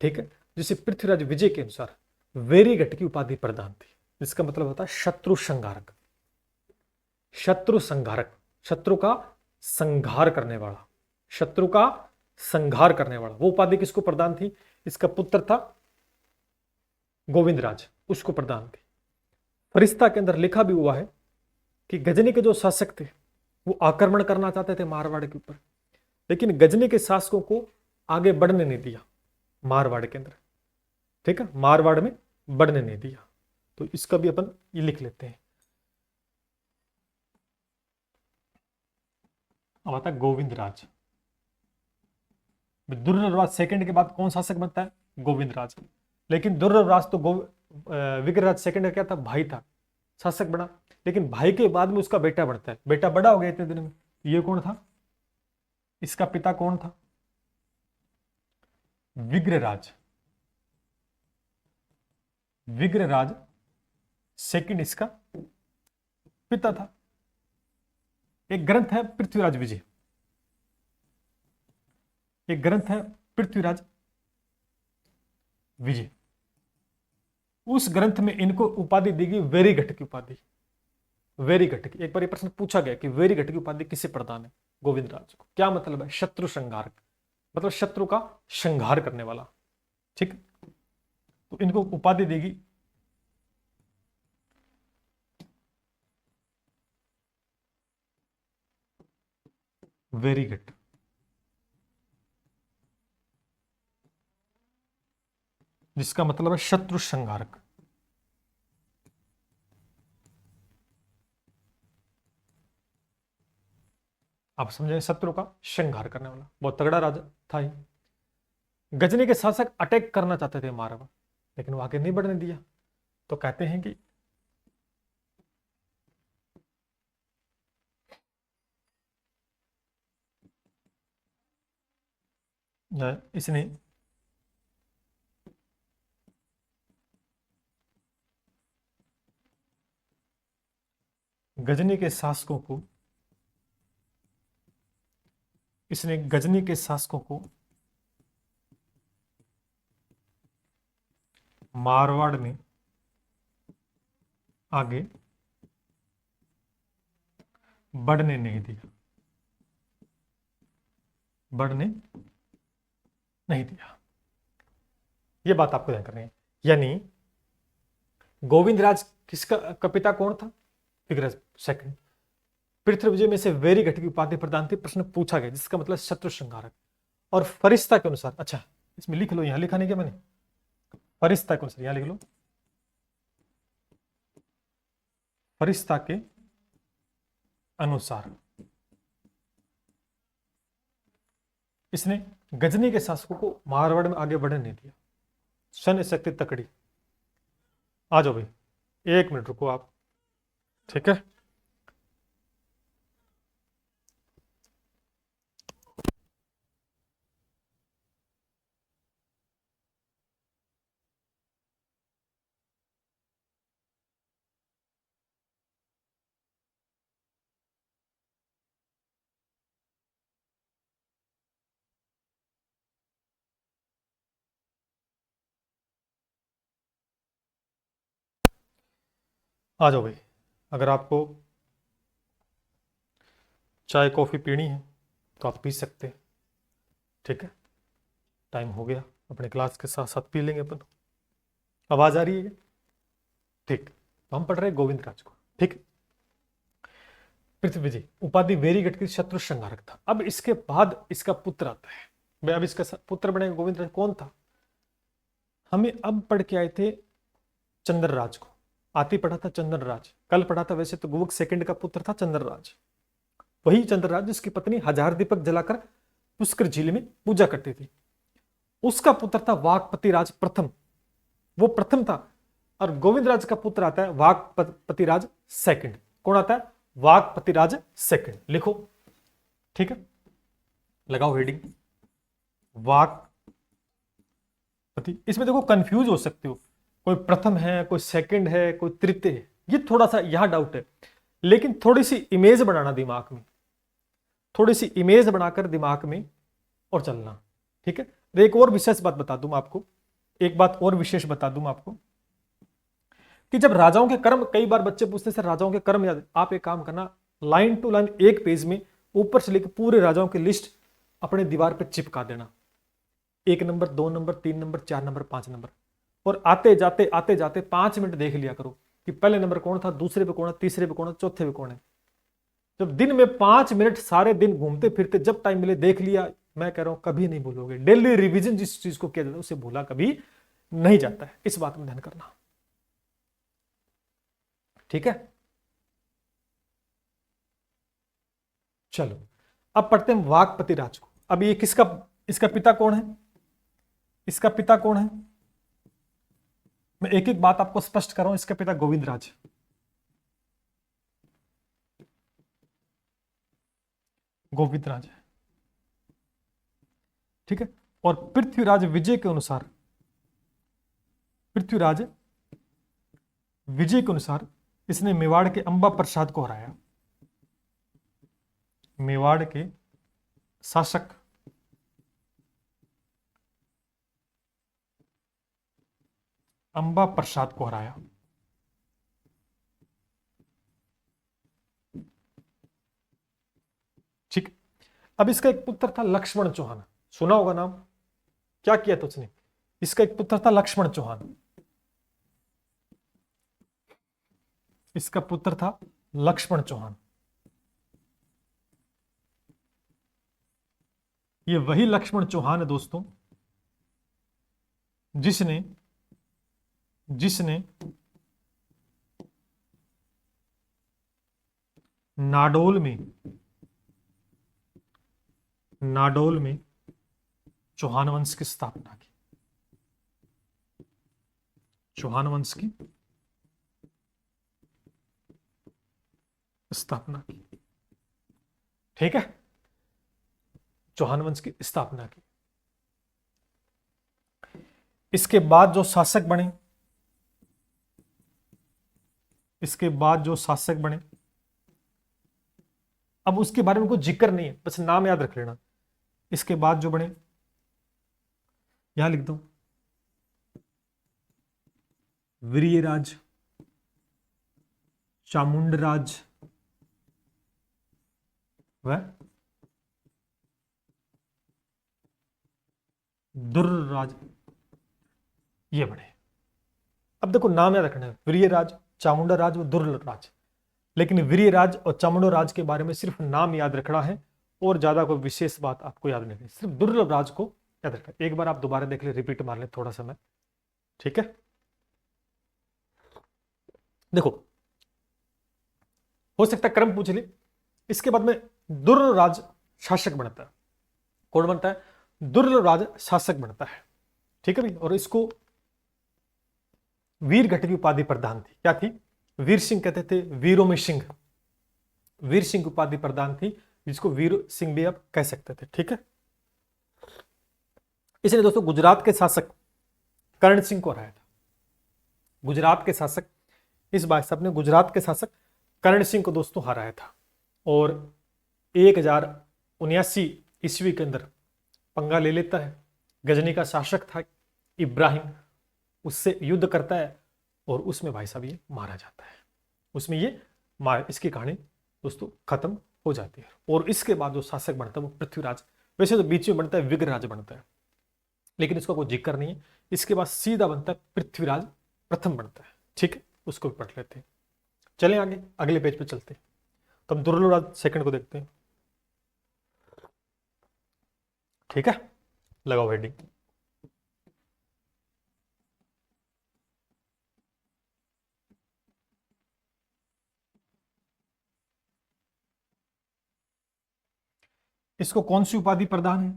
ठीक है। जिसे पृथ्वीराज विजय के अनुसार वेरीगट की उपाधि प्रदान थी, जिसका मतलब होता है शत्रु संहारक। शत्रु संघारक, शत्रु का संघार करने वाला, शत्रु का संघार करने वाला। वो उपाधि किसको प्रदान थी? इसका पुत्र था गोविंदराज, उसको प्रदान थी। फरिश्ता के अंदर लिखा भी हुआ है कि गजनी के जो शासक थे वो आक्रमण करना चाहते थे मारवाड़ के ऊपर, लेकिन गजनी के शासकों को आगे बढ़ने नहीं दिया मारवाड़ के अंदर, ठीक है, मारवाड़ में बढ़ने नहीं दिया। तो इसका भी अपन ये लिख लेते हैं। अब आता है गोविंदराज। दुर्लभराज सेकंड के बाद कौन शासक बनता है? गोविंदराज। लेकिन दुर्लभराज तो विग्रहराज सेकंड का क्या था? भाई था, शासक बना। लेकिन भाई के बाद में उसका बेटा बढ़ता है, बेटा बड़ा हो गया इतने दिन में। ये कौन था? इसका पिता कौन था? विग्रहराज। विग्रहराज सेकंड इसका पिता था। एक ग्रंथ है पृथ्वीराज विजय, एक ग्रंथ है पृथ्वीराज विजय। उस ग्रंथ में इनको उपाधि दी गई वेरीघट की उपाधि, वेरीघट की। एक बार ये प्रश्न पूछा गया कि वेरीघट की उपाधि किसे प्रदान है? गोविंदराज को। क्या मतलब है? शत्रु संघारक, मतलब शत्रु का संघार करने वाला, ठीक। तो इनको उपाधि देगी वेरीघट। जिसका मतलब है शत्रु संघारक। आप समझे? शत्रु का संघार करने वाला, बहुत तगड़ा राजा था ही। गजनी के शासक अटैक करना चाहते थे मारवाड़, लेकिन वो आगे नहीं बढ़ने दिया। तो कहते हैं कि इसने गजनी के शासकों को, इसने गजनी के शासकों को मारवाड़ में आगे बढ़ने नहीं दिया, बढ़ने नहीं दिया। यह बात आपको ध्यान करनी है। यानी गोविंदराज किसका पिता कौन था? विग्रहराज सेकंड। पृथ्वी विजय में से वेरीघट की उपाधि प्रदान थी, प्रश्न पूछा गया, जिसका मतलब शत्रु संघारक। और फरिश्ता के अनुसार, अच्छा इसमें लिख लो, यहां लिखा नहीं क्या मैंने? फरिश्ता के अनुसार यहां लिख लो, फरिश्ता के अनुसार इसने गजनी के शासकों को मारवाड़ में आगे बढ़ने नहीं दिया। सैन्य शक्ति तकड़ी। आ जाओ भाई, 1 मिनट रुको आप, ठीक है। आ जाओ भाई, अगर आपको चाय कॉफी पीनी है तो आप पी सकते हैं, ठीक है। टाइम हो गया, अपने क्लास के साथ साथ पी लेंगे अपन। आवाज आ रही है? ठीक। तो हम पढ़ रहे हैं गोविंदराज को, ठीक। पृथ्वी जी उपाधि वेरीघट की शत्रु संहारक था। अब इसके बाद इसका पुत्र आता है। भाई अब इसका पुत्र बनेगा गोविंदराज। कौन था? हमें अब पढ़ के आए थे चंद्रराज को, आती पढ़ा था चंद्रराज, कल पढ़ा था वैसे तो गुवक सेकंड का पुत्र था चंद्रराज। वही चंद्रराज जिसकी पत्नी हजार दीपक जलाकर पुष्कर झील में पूजा करती थी। उसका पुत्र था वाकपतिराज प्रथम, वो प्रथम था। और गोविंदराज का पुत्र आता है वाकपतिराज सेकंड। कौन आता है? वाकपतिराज सेकंड। लिखो, ठीक है, लगाओ हेडिंग वाकपति। इसमें देखो कंफ्यूज हो सकते हो, कोई प्रथम है, कोई सेकंड है, कोई तृतीय है, ये थोड़ा सा यहां डाउट है। लेकिन थोड़ी सी इमेज बनाना दिमाग में, थोड़ी सी इमेज बनाकर दिमाग में और चलना, ठीक है। एक और विशेष बात बता दूं आपको, एक बात और विशेष बता दूं आपको कि जब राजाओं के कर्म, कई बार बच्चे पूछते सर राजाओं के कर्म याद, आप एक काम करना, लाइन टू लाइन एक पेज में ऊपर से लेकर पूरे राजाओं की लिस्ट अपने दीवार पे चिपका देना। 1 number, 2 number, 3 number, 4 number, 5 number. और आते जाते 5 मिनट देख लिया करो कि पहले नंबर कौन था, दूसरे पे कौन है, तीसरे पे कौन है, चौथे पे कौन है। जब दिन में 5 मिनट सारे दिन घूमते फिरते जब टाइम मिले देख लिया, मैं कह रहा हूं कभी नहीं भूलोगे। डेली रिवीजन जिस चीज को किया जाता है उसे भूला कभी नहीं जाता है, इस बात में ध्यान करना। ठीक है, चलो अब पढ़ते हैं वाकपति राज को। अब ये किसका, इसका पिता कौन है, इसका पिता कौन है, मैं एक एक बात आपको स्पष्ट कर रहा हूं। इसका पिता गोविंद राज, गोविंद राज है, ठीक है। और पृथ्वीराज विजय के अनुसार, पृथ्वीराज विजय के अनुसार इसने मेवाड़ के अंबा प्रसाद को हराया। मेवाड़ के शासक अंबा प्रसाद को हराया। ठीक। अब इसका एक पुत्र था लक्ष्मण चौहान, सुना होगा नाम। क्या किया था उसने, इसका एक पुत्र था लक्ष्मण चौहान, इसका पुत्र था लक्ष्मण चौहान। ये वही लक्ष्मण चौहान है दोस्तों जिसने जिसने नाडोल में चौहान वंश की स्थापना की, चौहान वंश की स्थापना की। ठीक है, चौहान वंश की स्थापना की। इसके बाद जो शासक बने, इसके बाद जो शासक बने, अब उसके बारे में कोई जिक्र नहीं है, बस नाम याद रख लेना। इसके बाद जो बने, यहां लिख दो, वीर्यराज, चामुंडराज व दुर्राज, ये बने। अब देखो नाम याद रखना है, वीर्यराज, चामुंडराज व दुर्राज। लेकिन वीर्यराज और चामुंडराज के बारे में सिर्फ नाम याद रखना है और ज्यादा कोई विशेष बात आपको याद नहीं है, सिर्फ दुर्लभ राज को याद रखना। एक बार आप दोबारा देख ले, रिपीट मार ले थोड़ा समय। ठीक है, देखो हो सकता है क्रम पूछ ले। इसके बाद में दुर्लराज शासक बनता है। कौन बनता है, दुर्लराज शासक बनता है। ठीक है भाई, और इसको वीरगढ़ की उपाधि प्रदान थी। क्या थी, वीर सिंह कहते थे, वीरों में सिंह, वीर सिंह उपाधि प्रदान थी, जिसको वीर सिंह भी आप कह सकते थे। ठीक है, इसने दोस्तों गुजरात के शासक कर्ण सिंह को हराया था। गुजरात के शासक, इस भाई साहब ने गुजरात के शासक कर्ण सिंह को दोस्तों हराया था। और 1079 ईस्वी के अंदर पंगा ले लेता है। गजनी का शासक था इब्राहिम, उससे युद्ध करता है और उसमें भाई साहब ये मारा जाता है। उसमें ये इसकी कहानी दोस्तों खत्म हो जाती है। और इसके बाद जो शासक बनता है वो पृथ्वीराज, वैसे तो बीच में बनता है विग्रराज बनता है, लेकिन इसका कोई जिक्र नहीं है। इसके बाद सीधा बनता है पृथ्वीराज प्रथम बनता है। ठीक है, उसको भी पढ़ लेते हैं। चलें आगे, अगले पेज पे चलते हैं। तो हम दुर्लभराज सेकंड को देखते हैं। ठीक है, लगाओ हेडिंग। इसको कौन सी उपाधि प्रदान है,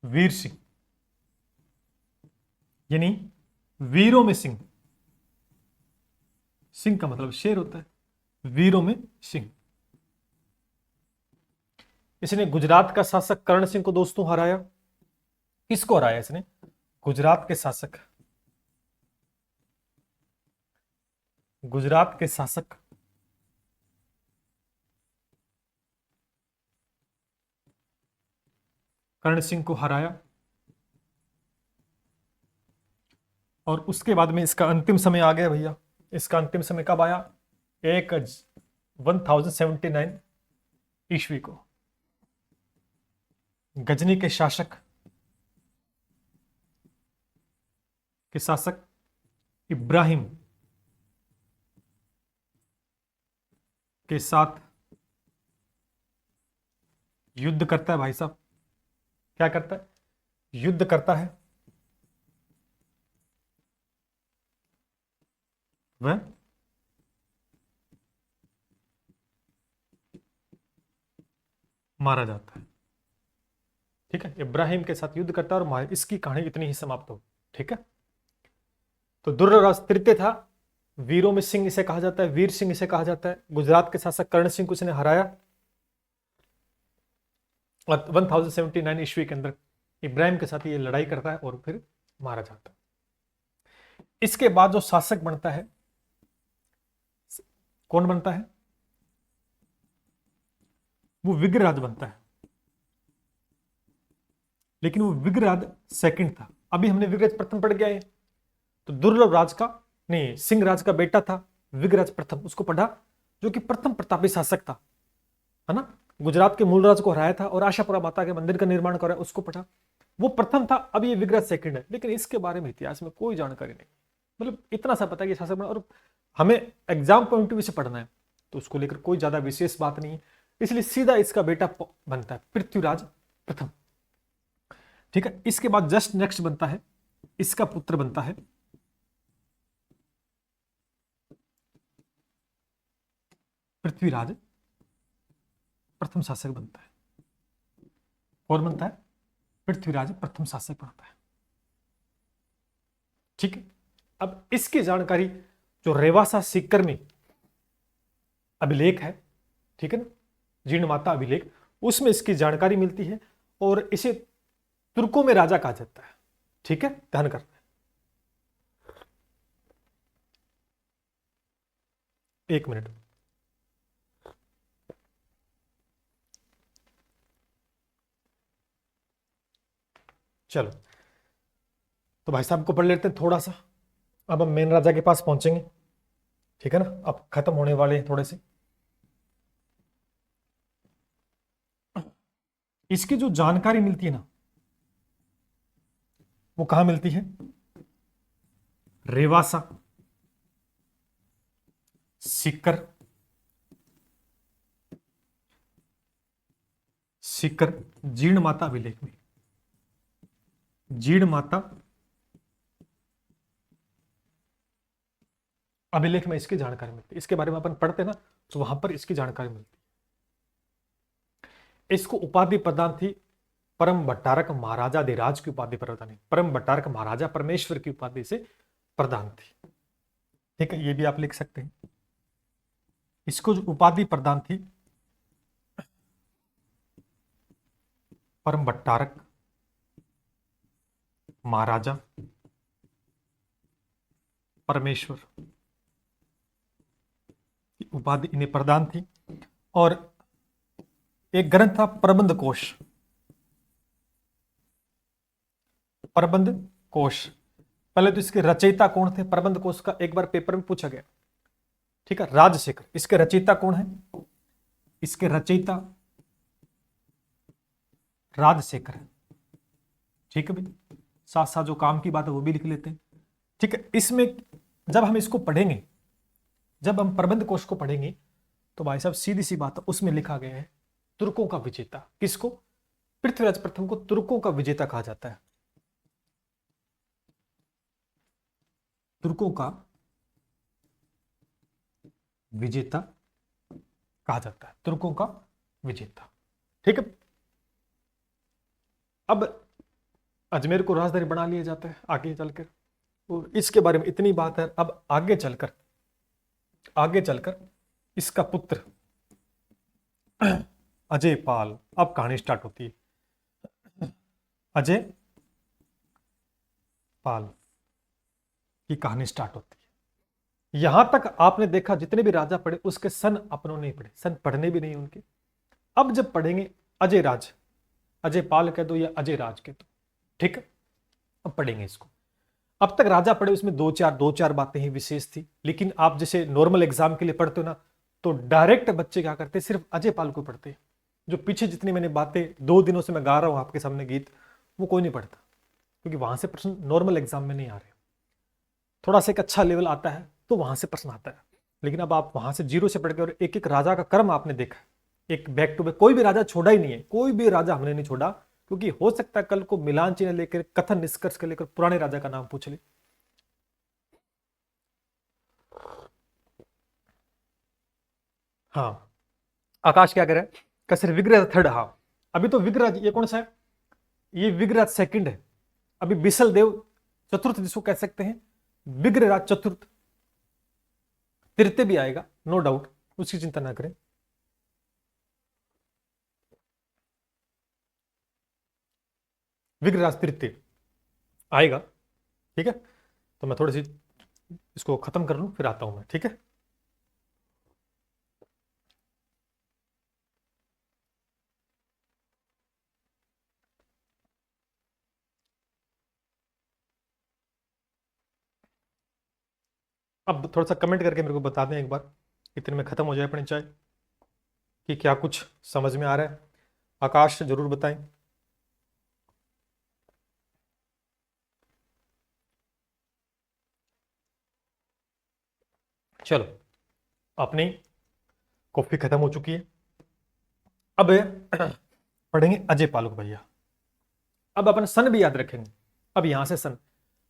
वीर सिंह, यानी वीरों में सिंह। सिंह का मतलब शेर होता है, वीरों में सिंह। इसने गुजरात का शासक कर्ण सिंह को दोस्तों हराया। किसको हराया इसने, गुजरात के शासक, गुजरात के शासक कर्ण सिंह को हराया। और उसके बाद में इसका अंतिम समय आ गया भैया, इसका अंतिम समय कब आया? 1079 ईस्वी को। गजनी के शासक इब्राहिम के साथ युद्ध करता है भाई साहब। क्या करता है? युद्ध करता है। वह मारा जाता है। ठीक है, इब्राहिम के साथ युद्ध करता है और इसकी कहानी इतनी ही समाप्त हो। ठीक है, तो दुर्राज तृतीय था। वीरों में सिंह इसे कहा जाता है, वीर सिंह इसे कहा जाता है। गुजरात के शासक कर्ण सिंह को इसने हराया और 1079 ईस्वी के अंदर इब्राहिम के साथ ये लड़ाई करता है और फिर मारा जाता है। इसके बाद जो शासक बनता है, कौन बनता है? वो विग्रहराज बनता है, लेकिन वो विग्रहराज सेकंड था। अभी हमने विग्रहराज प्रथम पढ़ गया है, तो दुर्लभ राज का नहीं, सिंह राज का बेटा था विग्रहराज प्रथम, उसको पढ़ा, जो कि प्रथम प्रतापी शासक था, है ना। गुजरात के मूल राज को हराया था और आशापुरा माता के मंदिर का निर्माण कराया, उसको पढ़ा। वो प्रथम था, अब ये विग्रहराज सेकंड है, लेकिन इसके बारे में इतिहास में कोई जानकारी नहीं। मतलब इतना सा पता है कि शासक बना, और हमें एग्जाम पॉइंट ऑफ व्यू से पढ़ना है, तो उसको लेकर कोई ज्यादा विशेष बात नहीं है, इसलिए सीधा इसका बेटा बनता है पृथ्वीराज प्रथम। ठीक है, इसके बाद जस्ट नेक्स्ट बनता है, इसका पुत्र बनता है पृथ्वीराज प्रथम शासक बनता है। कौन बनता है? पृथ्वीराज प्रथम शासक बनता है। ठीक है, अब इसकी जानकारी जो रेवासा सीकर में अभिलेख है, ठीक है ना, जीर्ण माता अभिलेख, उसमें इसकी जानकारी मिलती है और इसे तुर्कों में राजा कहा जाता है। ठीक है, ध्यान करना है। एक मिनट, चलो तो भाई साहब को पढ़ लेते हैं थोड़ा सा। अब हम मेन राजा के पास पहुंचेंगे, ठीक है ना, अब खत्म होने वाले हैं थोड़े से। इसकी जो जानकारी मिलती है ना, वो कहां मिलती है? रेवासा सीकर जीर्ण माता अभिलेख में। जीर्ण माता अभिलेख में इसकी जानकारी मिलती है। इसके बारे में अपन पढ़ते ना, तो वहां पर इसकी जानकारी मिलती है। इसको उपाधि प्रदान थी परम भट्टारक महाराजाधिराज की उपाधि प्रदान है। परम भट्टारक महाराजा परमेश्वर की उपाधि से प्रदान थी। ठीक है, ये भी आप लिख सकते हैं। इसको जो उपाधि प्रदान थी परम भट्टारक महाराजा परमेश्वर की उपाधि इन्हें प्रदान थी। और एक ग्रंथ था प्रबंध कोश। प्रबंध कोश, पहले तो इसके रचयिता कौन थे? प्रबंध कोश का एक बार पेपर में पूछा गया। ठीक है, राजशेखर। इसके रचयिता कौन है? इसके रचयिता राजशेखर है। ठीक है भाई, साथ साथ जो काम की बात है वो भी लिख लेते हैं। ठीक है, इसमें जब हम इसको पढ़ेंगे, जब हम प्रबंध कोश को पढ़ेंगे, तो भाई साहब सीधी सी बात है, उसमें लिखा गया है तुर्कों का विजेता। किसको? पृथ्वीराज प्रथम को तुर्कों का विजेता कहा जाता है। तुर्कों का विजेता कहा जाता है, तुर्कों का विजेता। ठीक है, अब अजमेर को राजधानी बना लिया जाता है आगे चलकर, और इसके बारे में इतनी बात है। अब आगे चलकर इसका पुत्र अजय पाल, अब कहानी स्टार्ट होती है। अजय पाल की कहानी स्टार्ट होती है। यहां तक आपने देखा जितने भी राजा पढ़े उसके सन अपनों नहीं पढ़े, सन पढ़ने भी नहीं उनके। अब जब पढ़ेंगे अजय राज, अजय पाल कह दो या अजय राज कह दो, ठीक है, अब पढ़ेंगे इसको। अब तक राजा पढ़े उसमें दो चार बातें ही विशेष थी, लेकिन आप जैसे नॉर्मल एग्जाम के लिए पढ़ते हो ना, तो डायरेक्ट बच्चे क्या करते हैं, सिर्फ अजय पाल को पढ़ते हैं। जो पीछे जितनी मैंने बातें 2 दिनों से मैं गा रहा हूं आपके सामने गीत, वो कोई नहीं पढ़ता, क्योंकि वहां से प्रश्न नॉर्मल एग्जाम में नहीं आ रहे। थोड़ा सा एक अच्छा लेवल आता है तो वहां से प्रश्न आता है, लेकिन अब आप वहां से जीरो से पढ़ के और एक एक राजा का क्रम आपने देखा, एक बैक टू बैक, कोई भी राजा छोड़ा ही नहीं है, कोई भी राजा हमने नहीं छोड़ा, क्योंकि हो सकता है कल को मिलान चिन्ह लेकर, कथन निष्कर्ष के लेकर पुराने राजा का नाम पूछ ले। हाँ, आकाश क्या करे, कसर विग्रह थर्ड। हाँ, अभी तो विग्रह, ये कौन सा है, ये विग्रह सेकंड है। अभी बिसल देव चतुर्थ जिसको कह सकते हैं, विग्रहराज चतुर्थ, तृतीय भी आएगा नो डाउट, उसकी चिंता ना करें। विग्रहराज तृतीय आएगा, ठीक है। तो मैं थोड़ी सी इसको खत्म कर लूं, फिर आता हूं मैं, ठीक है। अब थोड़ा सा कमेंट करके मेरे को बता दें एक बार, इतने में खत्म हो जाए अपनी चाय, कि क्या कुछ समझ में आ रहा है। आकाश जरूर बताएं। चलो, अपनी कॉफी खत्म हो चुकी है, अब पढ़ेंगे अजय पालुक भैया। अब अपन सन भी याद रखेंगे, अब यहां से सन,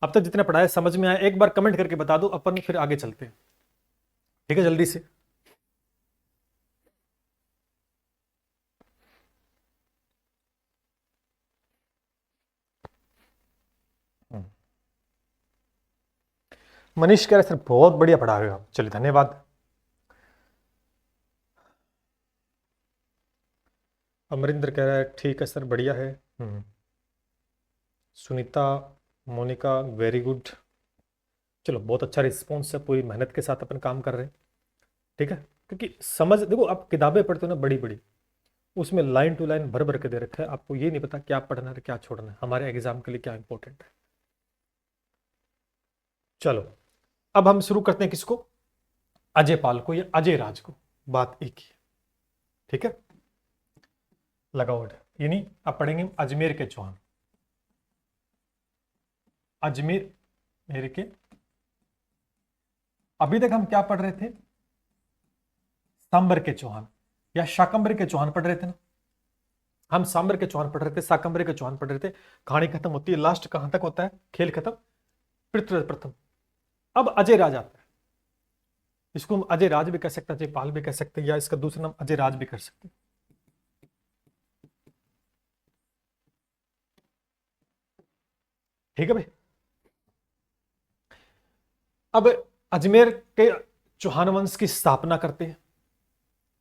अब तक जितना पढ़ाया समझ में आया एक बार कमेंट करके बता दो, अपन फिर आगे चलते हैं, ठीक है, जल्दी से। मनीष कह रहे सर बहुत बढ़िया पढ़ा रहे हो आप, चलिए धन्यवाद। अमरिंदर कह रहा है ठीक है सर बढ़िया है। सुनीता मोनिका वेरी गुड, चलो बहुत अच्छा रिस्पॉन्स है, पूरी मेहनत के साथ अपन काम कर रहे हैं, ठीक है। क्योंकि समझ देखो, आप किताबें पढ़ते हो ना बड़ी बड़ी, उसमें लाइन टू लाइन भर भर के दे रखा है, आपको ये नहीं पता क्या पढ़ना है क्या छोड़ना है, हमारे एग्जाम के लिए क्या इंपॉर्टेंट है। चलो, अब हम शुरू करते हैं किसको, अजय पाल को या अजय राज को, बात एक ही, ठीक है। लगाओ, यानी अब पढ़ेंगे अजमेर के चौहान, अजमेर मेरे के, अभी तक हम क्या पढ़ रहे थे, सांबर के चौहान या शाकंबर के चौहान पढ़ रहे थे ना, हम सांबर के चौहान पढ़ रहे थे, शाकंबर के चौहान पढ़ रहे थे। कहानी खत्म होती है, लास्ट कहां तक होता है, खेल खत्म, पृथ्वी प्रथम। अब अजय राज आता है, इसको हम अजय राज भी कह सकते हैं, अजय पाल भी कह सकते हैं, या इसका दूसरा नाम अजय राज भी कर सकते हैं, ठीक है भाई। अब अजमेर के चौहान वंश की स्थापना करते हैं,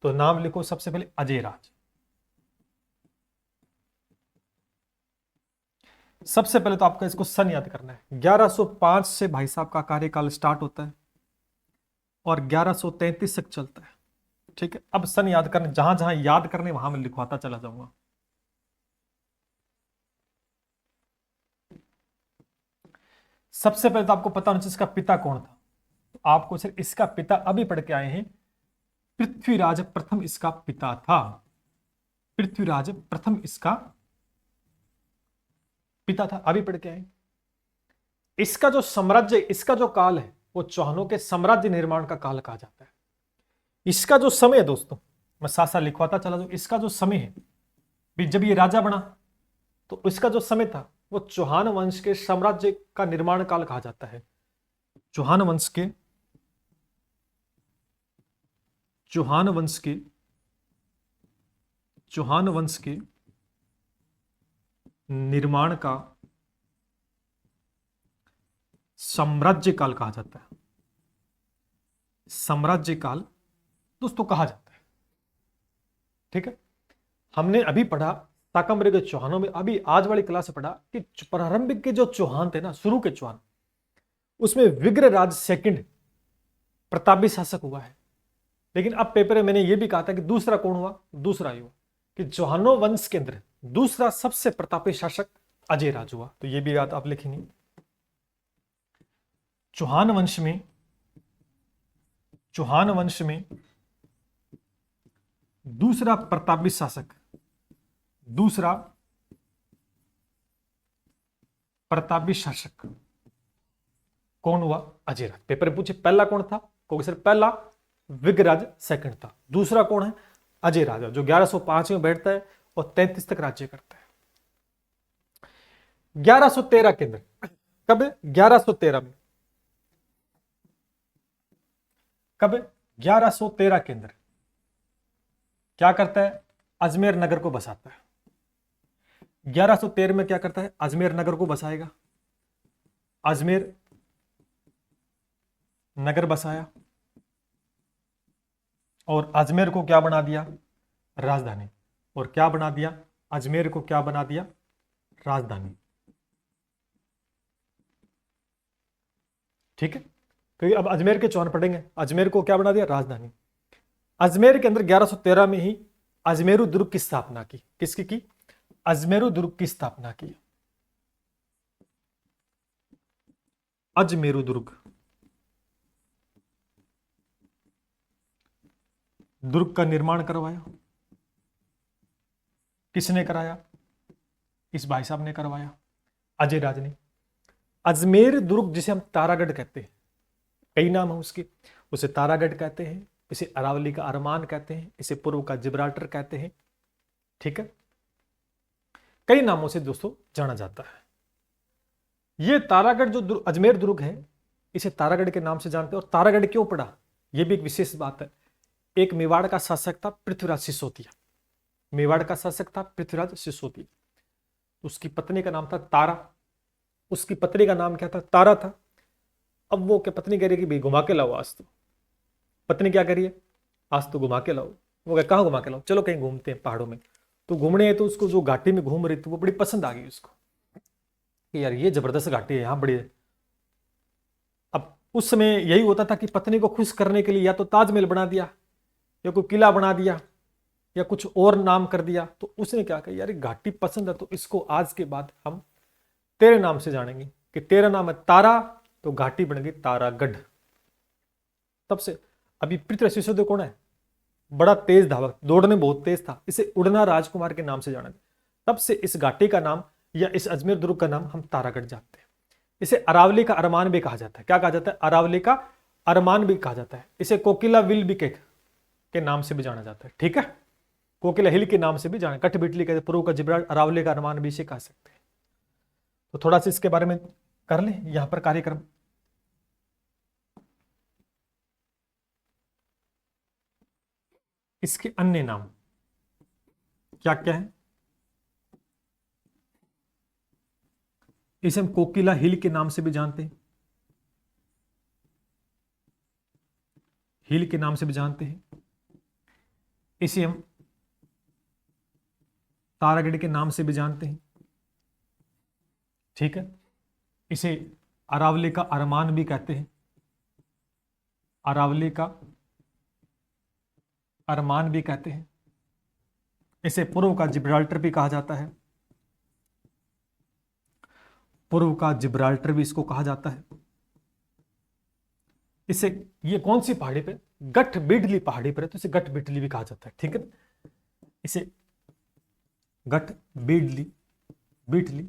तो नाम लिखो सबसे पहले अजय राज। सबसे पहले तो आपका इसको सन याद करना है, 1105 से भाई साहब का कार्यकाल स्टार्ट होता है और 1133 तक चलता है, ठीक है। अब सन याद करने, जहां जहां याद करने वहां मैं लिखवाता चला जाऊंगा। सबसे पहले तो आपको पता होना चाहिए इसका पिता कौन था, तो आपको सिर्फ इसका पिता अभी पढ़ के आए हैं, पृथ्वीराज प्रथम इसका पिता था, पृथ्वीराज प्रथम इसका पिता था, अभी पढ़ के आए। इसका जो साम्राज्य, इसका जो काल है, वो चौहानों के साम्राज्य निर्माण का काल कहा जाता है। इसका जो समय है दोस्तों, मैं साथ साथ लिखवाता चला जाऊं, इसका जो समय है भी, जब ये राजा बना तो इसका जो समय था वो चौहान वंश के साम्राज्य का निर्माण काल कहा जाता है। चौहान वंश के, चौहान वंश के, चौहान वंश के निर्माण का साम्राज्य काल कहा जाता है, साम्राज्य काल दोस्तों कहा जाता है, ठीक है। हमने अभी पढ़ा शाकंभरी के चौहानों में, अभी आज वाली क्लास में पढ़ा कि प्रारंभिक के जो चौहान थे ना, शुरू के चौहान, उसमें विग्रहराज सेकंड प्रतापी शासक हुआ है, लेकिन अब पेपर में मैंने यह भी कहा था कि दूसरा कौन हुआ, दूसरा ही हुआ, कि चौहानों वंश के अंदर दूसरा सबसे प्रतापी शासक अजय राज हुआ, तो ये भी बात आप लिखेंगे। चौहान वंश में, चौहान वंश में दूसरा प्रतापी शासक, दूसरा प्रतापी शासक कौन हुआ? अजयराज। पेपर में पूछे पहला कौन था, क्योंकि सर पहला विग्रराज सेकंड था, दूसरा कौन है? अजयराज, जो 1105 में बैठता है और 33 तक राज्य करता है। 1113 के अंदर, कब? 1113 में, कब? 1113 के अंदर क्या करता है? अजमेर नगर को बसाता है। 1113 में क्या करता है? अजमेर नगर को बसाएगा। अजमेर नगर बसाया और अजमेर को क्या बना दिया? राजधानी। और क्या बना दिया? अजमेर को क्या बना दिया? राजधानी। ठीक है, क्योंकि अब अजमेर के चौन पड़ेंगे। अजमेर को क्या बना दिया? राजधानी। अजमेर के अंदर 1113 में ही अजमेरू दुर्ग की स्थापना की। किसकी की? अजमेरू दुर्ग की स्थापना की। अजमेरू दुर्ग, दुर्ग का निर्माण करवाया। किसने कराया? इस भाई साहब ने करवाया, अजयराज ने। अजमेर दुर्ग जिसे हम तारागढ़ कहते हैं, कई नाम है उसके, उसे तारागढ़ कहते हैं, इसे अरावली का अरमान कहते हैं, इसे पूर्व का जिब्राल्टर कहते हैं। ठीक है, कई नामों से दोस्तों जाना जाता है। यह तारागढ़ जो अजमेर दुर्ग है, इसे तारागढ़ के नाम से जानते हैं। और तारागढ़ क्यों पड़ा, यह भी एक विशेष बात है। एक मेवाड़ का शासक था पृथ्वीराज सिसोदिया, मेवाड़ का शासक था पृथ्वीराज सिसोदिया। उसकी पत्नी का नाम था तारा, उसकी पत्नी का नाम क्या था? तारा था। अब वो क्या पत्नी कह रही कि भाई घुमा के लाओ आज तो। पत्नी क्या करिए? आज तो घुमा के लाओ। वो कहा कहाँ घुमा के लाओ? चलो कहीं घूमते हैं पहाड़ों में। तो घूमने है, तो उसको जो घाटी में घूम रही थी वो बड़ी पसंद आ गई उसको, कि यार ये जबरदस्त घाटी है, यहाँ बड़ी है। अब उस समय यही होता था कि पत्नी को खुश करने के लिए या तो ताजमहल बना दिया, या कोई किला बना दिया, या कुछ और नाम कर दिया। तो उसने क्या कहा, यार घाटी पसंद है तो इसको आज के बाद हम तेरे नाम से जानेंगे, कि तेरा नाम है तारा, तो घाटी बन गई तारागढ़। तब से अभी पृथ्वी सिसोदिया कौन है? बड़ा तेज धावक, दौड़ने बहुत तेज था, इसे उड़ना राजकुमार के नाम से जाना। तब से इस घाटी का नाम या इस अजमेर दुर्ग का नाम हम तारागढ़ जानते हैं। इसे अरावली का अरमान भी कहा जाता है। क्या कहा जाता है? अरावली का अरमान भी कहा जाता है। इसे कोकिला विल भी के नाम से भी जाना जाता है। ठीक है, कोकिला हिल के नाम से भी जाना, कठबिटली कहते, पूर्व का जिब्राल्टर, अरावली का अरमान भी इसे कह सकते हैं। तो थोड़ा सा इसके बारे में कर लें यहां पर कार्यक्रम। इसके अन्य नाम क्या क्या है? इसे हम कोकिला हिल के नाम से भी जानते हैं, हिल के नाम से भी जानते हैं। इसे हम तारागढ़ के नाम से भी जानते हैं। ठीक है, इसे अरावली का अरमान भी कहते हैं, अरावली का अरमान भी कहते हैं। इसे पूर्व का जिब्राल्टर भी कहा जाता है, पूर्व का जिब्राल्टर भी इसको कहा जाता है। इसे ये कौन सी पहाड़ी पे? गठ बिडली पहाड़ी पर है, तो इसे गठ बिडली भी कहा जाता है। ठीक है, इसे गठ बिडली बिडली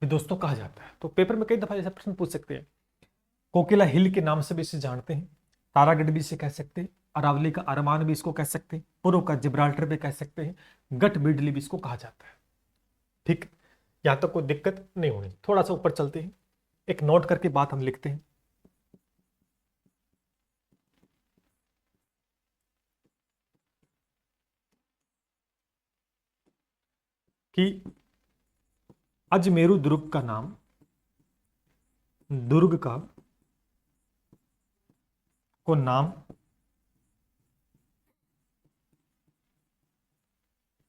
भी दोस्तों कहा जाता है। तो पेपर में कई दफा ऐसा प्रश्न पूछ सकते हैं। कोकिला हिल के नाम से भी इसे जानते हैं, तारागढ़ भी इसे कह सकते हैं, अरावली का अरमान भी इसको कह सकते हैं, पूर्व का जिब्राल्टर भी कह सकते हैं, गठ बिडली भी इसको कहा जाता है। ठीक, यहां तक कोई दिक्कत नहीं होनी। थोड़ा सा ऊपर चलते हैं, एक नोट करके बात हम लिखते हैं कि अजमेरू दुर्ग का नाम, दुर्ग का को नाम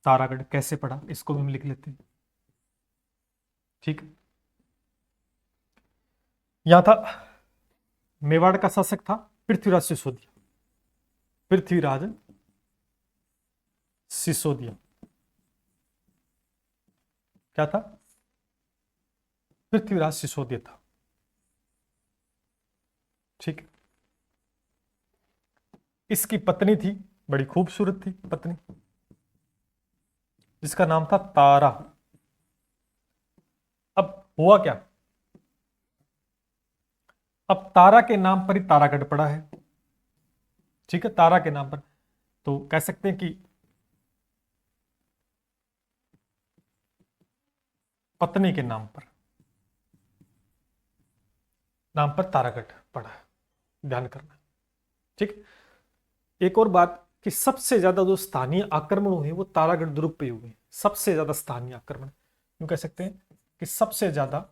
तारागढ़ कैसे पड़ा, इसको भी हम लिख लेते हैं। ठीक, यहां था मेवाड़ का शासक था पृथ्वीराज सिसोदिया, पृथ्वीराज सिसोदिया। क्या था? पृथ्वीराज सिसोदिया था। ठीक। इसकी पत्नी थी, बड़ी खूबसूरत थी पत्नी, जिसका नाम था तारा। अब हुआ क्या, अब तारा के नाम पर ही तारागढ़ पड़ा है। ठीक है, तारा के नाम पर, तो कह सकते हैं कि पत्नी के नाम पर तारागढ़ पड़ा है, ध्यान करना। ठीक। एक और बात कि सबसे ज्यादा जो स्थानीय आक्रमण हुए वो तारागढ़ दुर्ग पे हुए, सबसे ज्यादा स्थानीय आक्रमण, यूं कह सकते हैं कि सबसे ज्यादा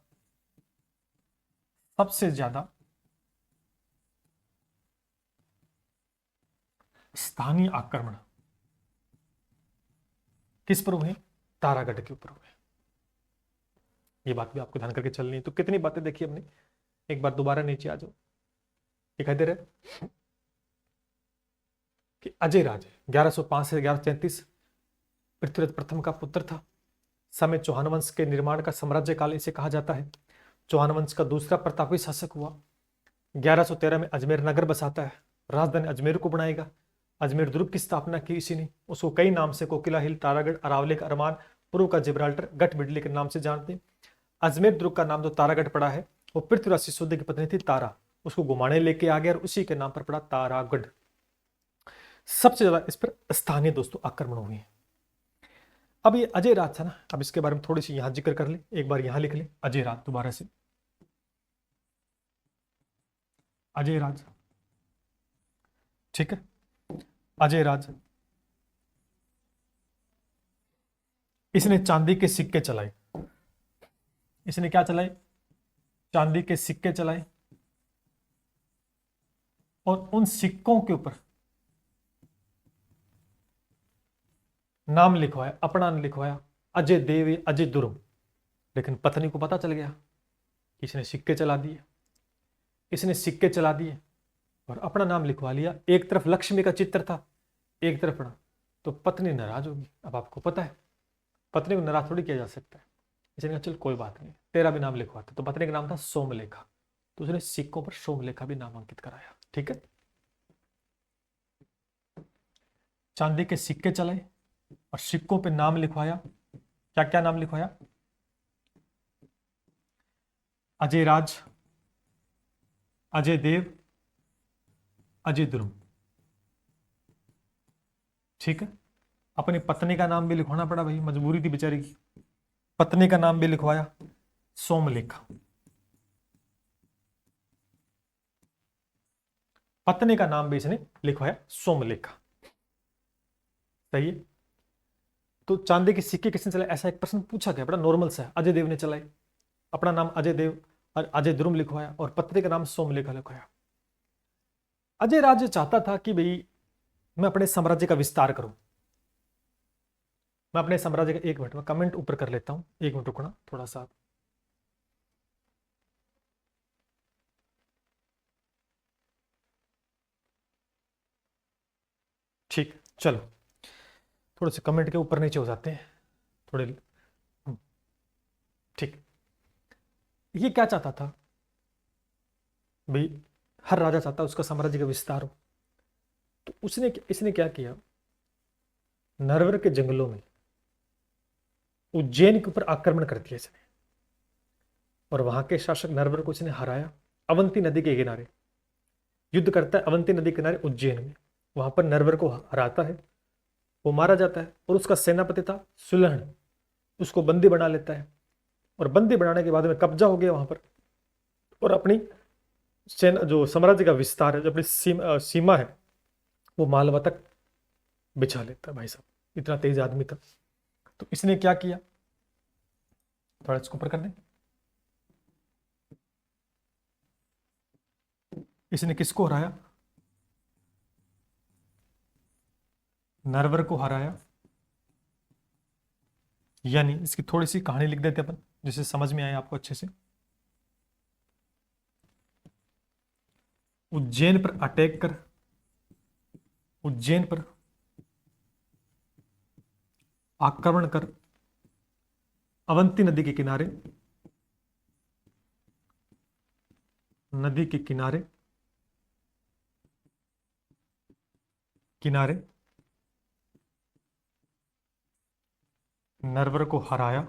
स्थानीय आक्रमण किस पर हुए, तारागढ़ के ऊपर हुए। ये बात भी आपको ध्यान करके चलनी है। तो कितनी बातें देखी हमने, एक बार दोबारा नीचे आ जाओ, दिखाई दे रहा है कि अजय राज 1105 से 1133 पृथ्वीराज प्रथम का पुत्र था। समय चौहान वंश के निर्माण का साम्राज्य काल इसे कहा जाता है। चौहान वंश का दूसरा प्रतापी शासक हुआ। 1113 में अजमेर नगर बसाता है, राजधानी अजमेर को बनाएगा। अजमेर दुर्ग की स्थापना की इसी ने। उसको कई नाम से कोकिला हिल, तारागढ़, अरावली का अरमान, पूर्व का जिब्राल्टर, गठ बिडली के नाम से जानते हैं। अजमेर दुर्ग का नाम जो तारागढ़ पड़ा है वो पृथ्वीराज सिसोदिया की पत्नी थी तारा, उसको घुमाने लेके आ गया और उसी के नाम पर पड़ा तारागढ़। सबसे ज्यादा इस पर स्थानीय दोस्तों आक्रमण हुए हैं। अब ये अजय राज था ना, अब इसके बारे में थोड़ी सी यहां जिक्र कर ले, एक बार यहां लिख ले अजय राज दोबारा से। अजय राज, ठीक है, अजय राज, इसने चांदी के सिक्के चलाए। इसने क्या चलाए, चांदी के सिक्के चलाए, और उन सिक्कों के ऊपर नाम लिखवाया, अपना नाम लिखवाया, अजय देव, अजय दुर्ग। लेकिन पत्नी को पता चल गया कि इसने सिक्के चला दिए, इसने सिक्के चला दिए और अपना नाम लिखवा लिया। एक तरफ लक्ष्मी का चित्र था, एक तरफ पड़ा, तो पत्नी नाराज होगी। अब आपको पता है पत्नी को नाराज थोड़ी किया जा सकता है। इसने कहा चल कोई बात नहीं, तेरा भी नाम लिखवाता। तो पत्नी का नाम था सोमलेखा, तो उसने सिक्कों पर सोमलेखा भी नामांकित कराया। ठीक है, चांदी के सिक्के चलाए और सिक्कों पे नाम लिखवाया। क्या क्या नाम लिखवाया, अजय राज, अजय देव, अजय दुर्ग। ठीक है, अपनी पत्नी का नाम भी लिखवाना पड़ा भाई, मजबूरी थी बेचारी की। पत्नी का नाम भी लिखवाया सोमलेखा, पत्नी का नाम भी इसने लिखवाया सोमलेखा। सही है। तो चांदी के सिक्के किसने चलाए, ऐसा एक प्रश्न पूछा गया, बड़ा नॉर्मल सा है। अजय देव ने चलाए, अपना नाम अजय देव और अजय द्रुम लिखवाया और पत्नी का नाम सोमलेखा लिखवाया। अजय राज चाहता था कि भाई मैं अपने साम्राज्य का विस्तार करूं, मैं अपने साम्राज्य का, एक मिनट में कमेंट ऊपर कर लेता हूं, एक मिनट रुकना थोड़ा सा। ठीक, चलो थोड़े से कमेंट के ऊपर नीचे हो जाते हैं थोड़े। ठीक, ये क्या चाहता था भाई, हर राजा चाहता है उसका साम्राज्य का विस्तार हो। तो इसने क्या किया, नरवर के जंगलों में उज्जैन के ऊपर आक्रमण कर दिया इसने, और वहां के शासक नरवर को इसने हराया। अवंती नदी के किनारे युद्ध करता है, अवंती नदी के किनारे उज्जैन में, वहां पर नरवर को हराता है, वो मारा जाता है। और उसका सेनापति था सुलहन, उसको बंदी बना लेता है, और बंदी बनाने के बाद में कब्जा हो गया वहां पर, और अपनी सेना, जो साम्राज्य का विस्तार है, जो अपनी सीमा है, वो मालवा तक बिछा लेता है। भाई साहब इतना तेज आदमी था। तो इसने क्या किया, थोड़ा इसको ऊपर कर दें। इसने किसको हराया, नरवर को हराया। यानी इसकी थोड़ी सी कहानी लिख देते अपन, जिससे समझ में आए आपको अच्छे से। उज्जैन पर अटैक कर, उज्जैन पर आक्रमण कर, अवंती नदी के किनारे, नदी के किनारे किनारे नरवर को हराया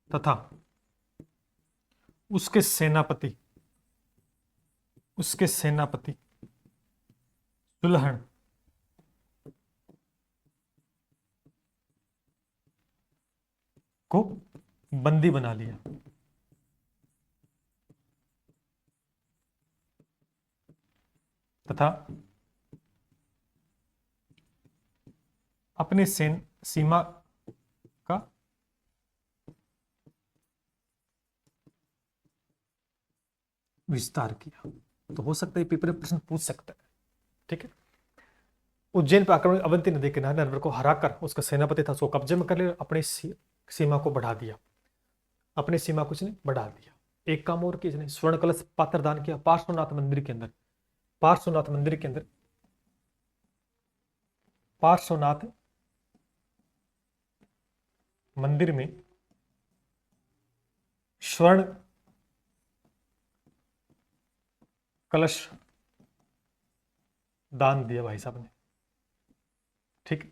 तथा उसके सेनापति सुलहन को बंदी बना लिया। तथा अपने सीमा का विस्तार किया। तो हो सकता है पेपर में प्रश्न पूछ सकता है। ठीक है, उज्जैन पर आक्रमण, अवंती नदी किनारे नरवर को हराकर उसका सेनापति था उसको कब्जे में कर लिया, अपनी सीमा को बढ़ा दिया, अपनी सीमा कुछ नहीं बढ़ा दिया। एक काम और किया, स्वर्ण कलश पात्र दान किया पार्श्वनाथ मंदिर के अंदर। पार्श्वनाथ मंदिर में स्वर्ण कलश दान दिया भाई साहब ने। ठीक,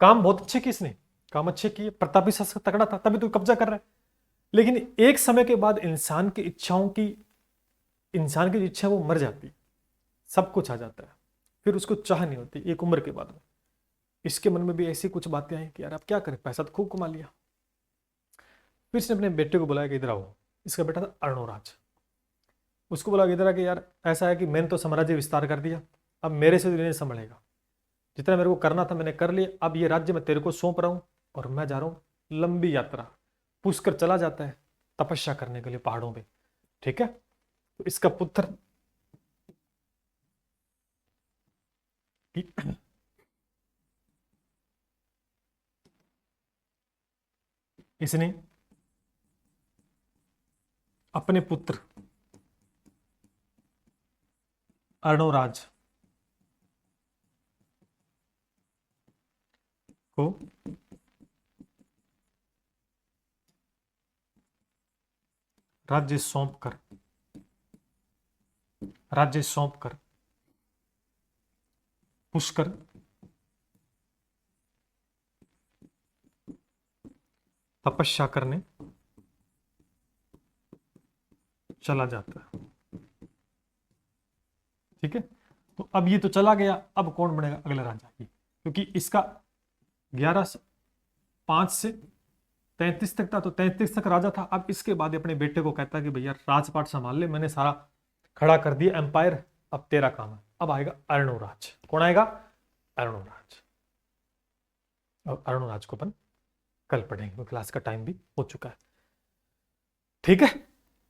काम बहुत अच्छे किए इसने, काम अच्छे किए, प्रतापी शासक तगड़ा था तभी तो कब्जा कर रहा है। लेकिन एक समय के बाद इंसान की जो इच्छा वो मर जाती, सब कुछ आ जाता है, फिर उसको चाह नहीं होती एक उम्र के बाद में। इसके मन में भी ऐसी कुछ बातें आई कि यार अब क्या करें, पैसा तो खूब कमा लिया। फिर इसने अपने बेटे को बुलाया कि इधर आओ। इसका बेटा था अर्णोराज। उसको बोला इधर कि यार ऐसा है कि मैंने तो साम्राज्य विस्तार कर दिया, अब मेरे से नहीं संभलेगा, जितना मेरे को करना था मैंने कर लिया, अब ये राज्य मैं तेरे को सौंप रहा हूं और मैं जा रहा हूं लंबी यात्रा। पुष्कर चला जाता है तपस्या करने के लिए पहाड़ों पे। ठीक है, तो इसका पुत्र इसने अपने पुत्र अर्णोराज को राज्य सौंपकर पुष्कर तपस्या करने चला जाता है। ठीक है, तो अब ये तो चला गया, अब कौन बनेगा अगला राजा? क्योंकि इसका 5 से 33 तक था, तो 33 तक राजा था। अब इसके बाद अपने बेटे को कहता है कि भैया राजपाट संभाल ले, मैंने सारा खड़ा कर दिया एम्पायर, अब तेरा काम है। अब आएगा अर्णोराज। कौन आएगा? अर्णोराज। और अर्णोराज को अपन कल पढ़ेंगे, क्लास का टाइम भी हो चुका है। ठीक है,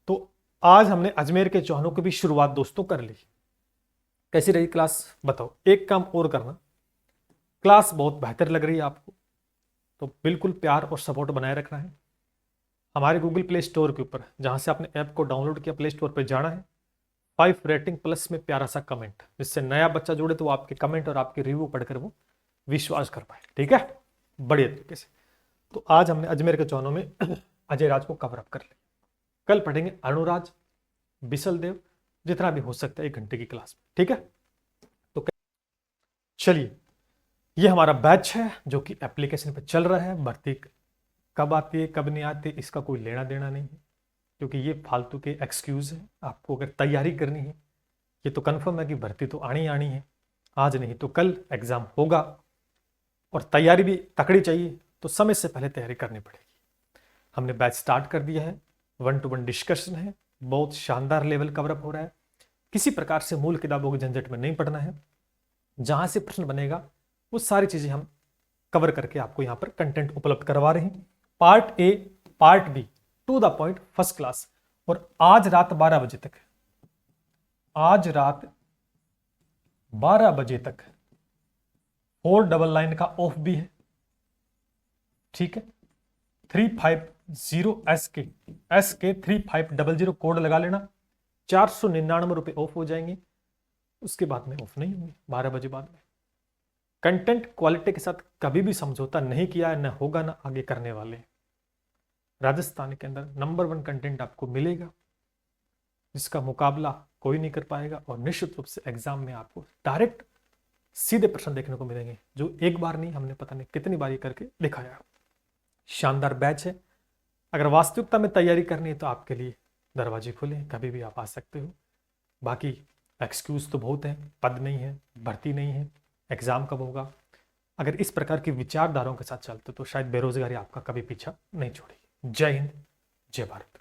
तो आज हमने अजमेर के चौहानों की भी शुरुआत दोस्तों कर ली। कैसी रही क्लास बताओ? एक काम और करना, क्लास बहुत बेहतर लग रही है आपको तो बिल्कुल प्यार और सपोर्ट बनाए रखना है। हमारे गूगल प्ले स्टोर के ऊपर जहां से आपने ऐप को डाउनलोड किया, प्ले स्टोर पर जाना है, 5 रेटिंग प्लस में प्यारा सा कमेंट, जिससे नया बच्चा जुड़े तो आपके कमेंट और आपके रिव्यू पढ़कर वो विश्वास कर पाए। ठीक है, बढ़िया तरीके से। तो आज हमने अजमेर के चौहानों में अजय राज को कवर अप कर लिया। कल पढ़ेंगे अर्णोराज, बिसल देव, जितना भी हो सकता है 1 घंटे की क्लास में। ठीक है, तो चलिए, ये हमारा बैच है जो कि एप्लीकेशन पे चल रहा है। भर्ती कब आती है कब नहीं आती इसका कोई लेना देना नहीं है, क्योंकि ये फालतू के एक्सक्यूज है। आपको अगर तैयारी करनी है, ये तो कंफर्म है कि भर्ती तो आनी है, आज नहीं तो कल एग्जाम होगा, और तैयारी भी तकड़ी चाहिए तो समय से पहले तैयारी करनी पड़ेगी। हमने बैच स्टार्ट कर दिया है, 1 to 1 डिस्कशन है, बहुत शानदार लेवल कवरअप हो रहा है। किसी प्रकार से मूल किताबों के झंझट में नहीं पढ़ना है, जहां से प्रश्न बनेगा वो सारी चीजें हम कवर करके आपको यहां पर कंटेंट उपलब्ध करवा रहे हैं। Part A, part B, to the point, first class. और आज रात 12 बजे तक, आज रात 12 बजे तक 499 का ऑफ भी है। ठीक है, 350 SK 3500 कोड लगा लेना, 499 रुपए ऑफ हो जाएंगे। उसके बाद में ऑफ नहीं होंगे 12 बजे बाद में। कंटेंट क्वालिटी के साथ कभी भी समझौता नहीं किया है, न होगा न आगे करने वाले। राजस्थान के अंदर नंबर 1 कंटेंट आपको मिलेगा, जिसका मुकाबला कोई नहीं कर पाएगा, और निश्चित रूप से एग्जाम में आपको डायरेक्ट सीधे प्रश्न देखने को मिलेंगे, जो एक बार नहीं, हमने पता नहीं कितनी बार ये करके दिखाया। शानदार बैच है। अगर वास्तविकता में तैयारी करनी है तो आपके लिए दरवाजे खुले हैं, कभी भी आप आ सकते हो। बाकी एक्सक्यूज तो बहुत है, पद नहीं है, भर्ती नहीं है, एग्जाम कब होगा। अगर इस प्रकार की विचारधाराओं के साथ चलते तो शायद बेरोजगारी आपका कभी पीछा नहीं छोड़ेगी। जय हिंद, जय भारत।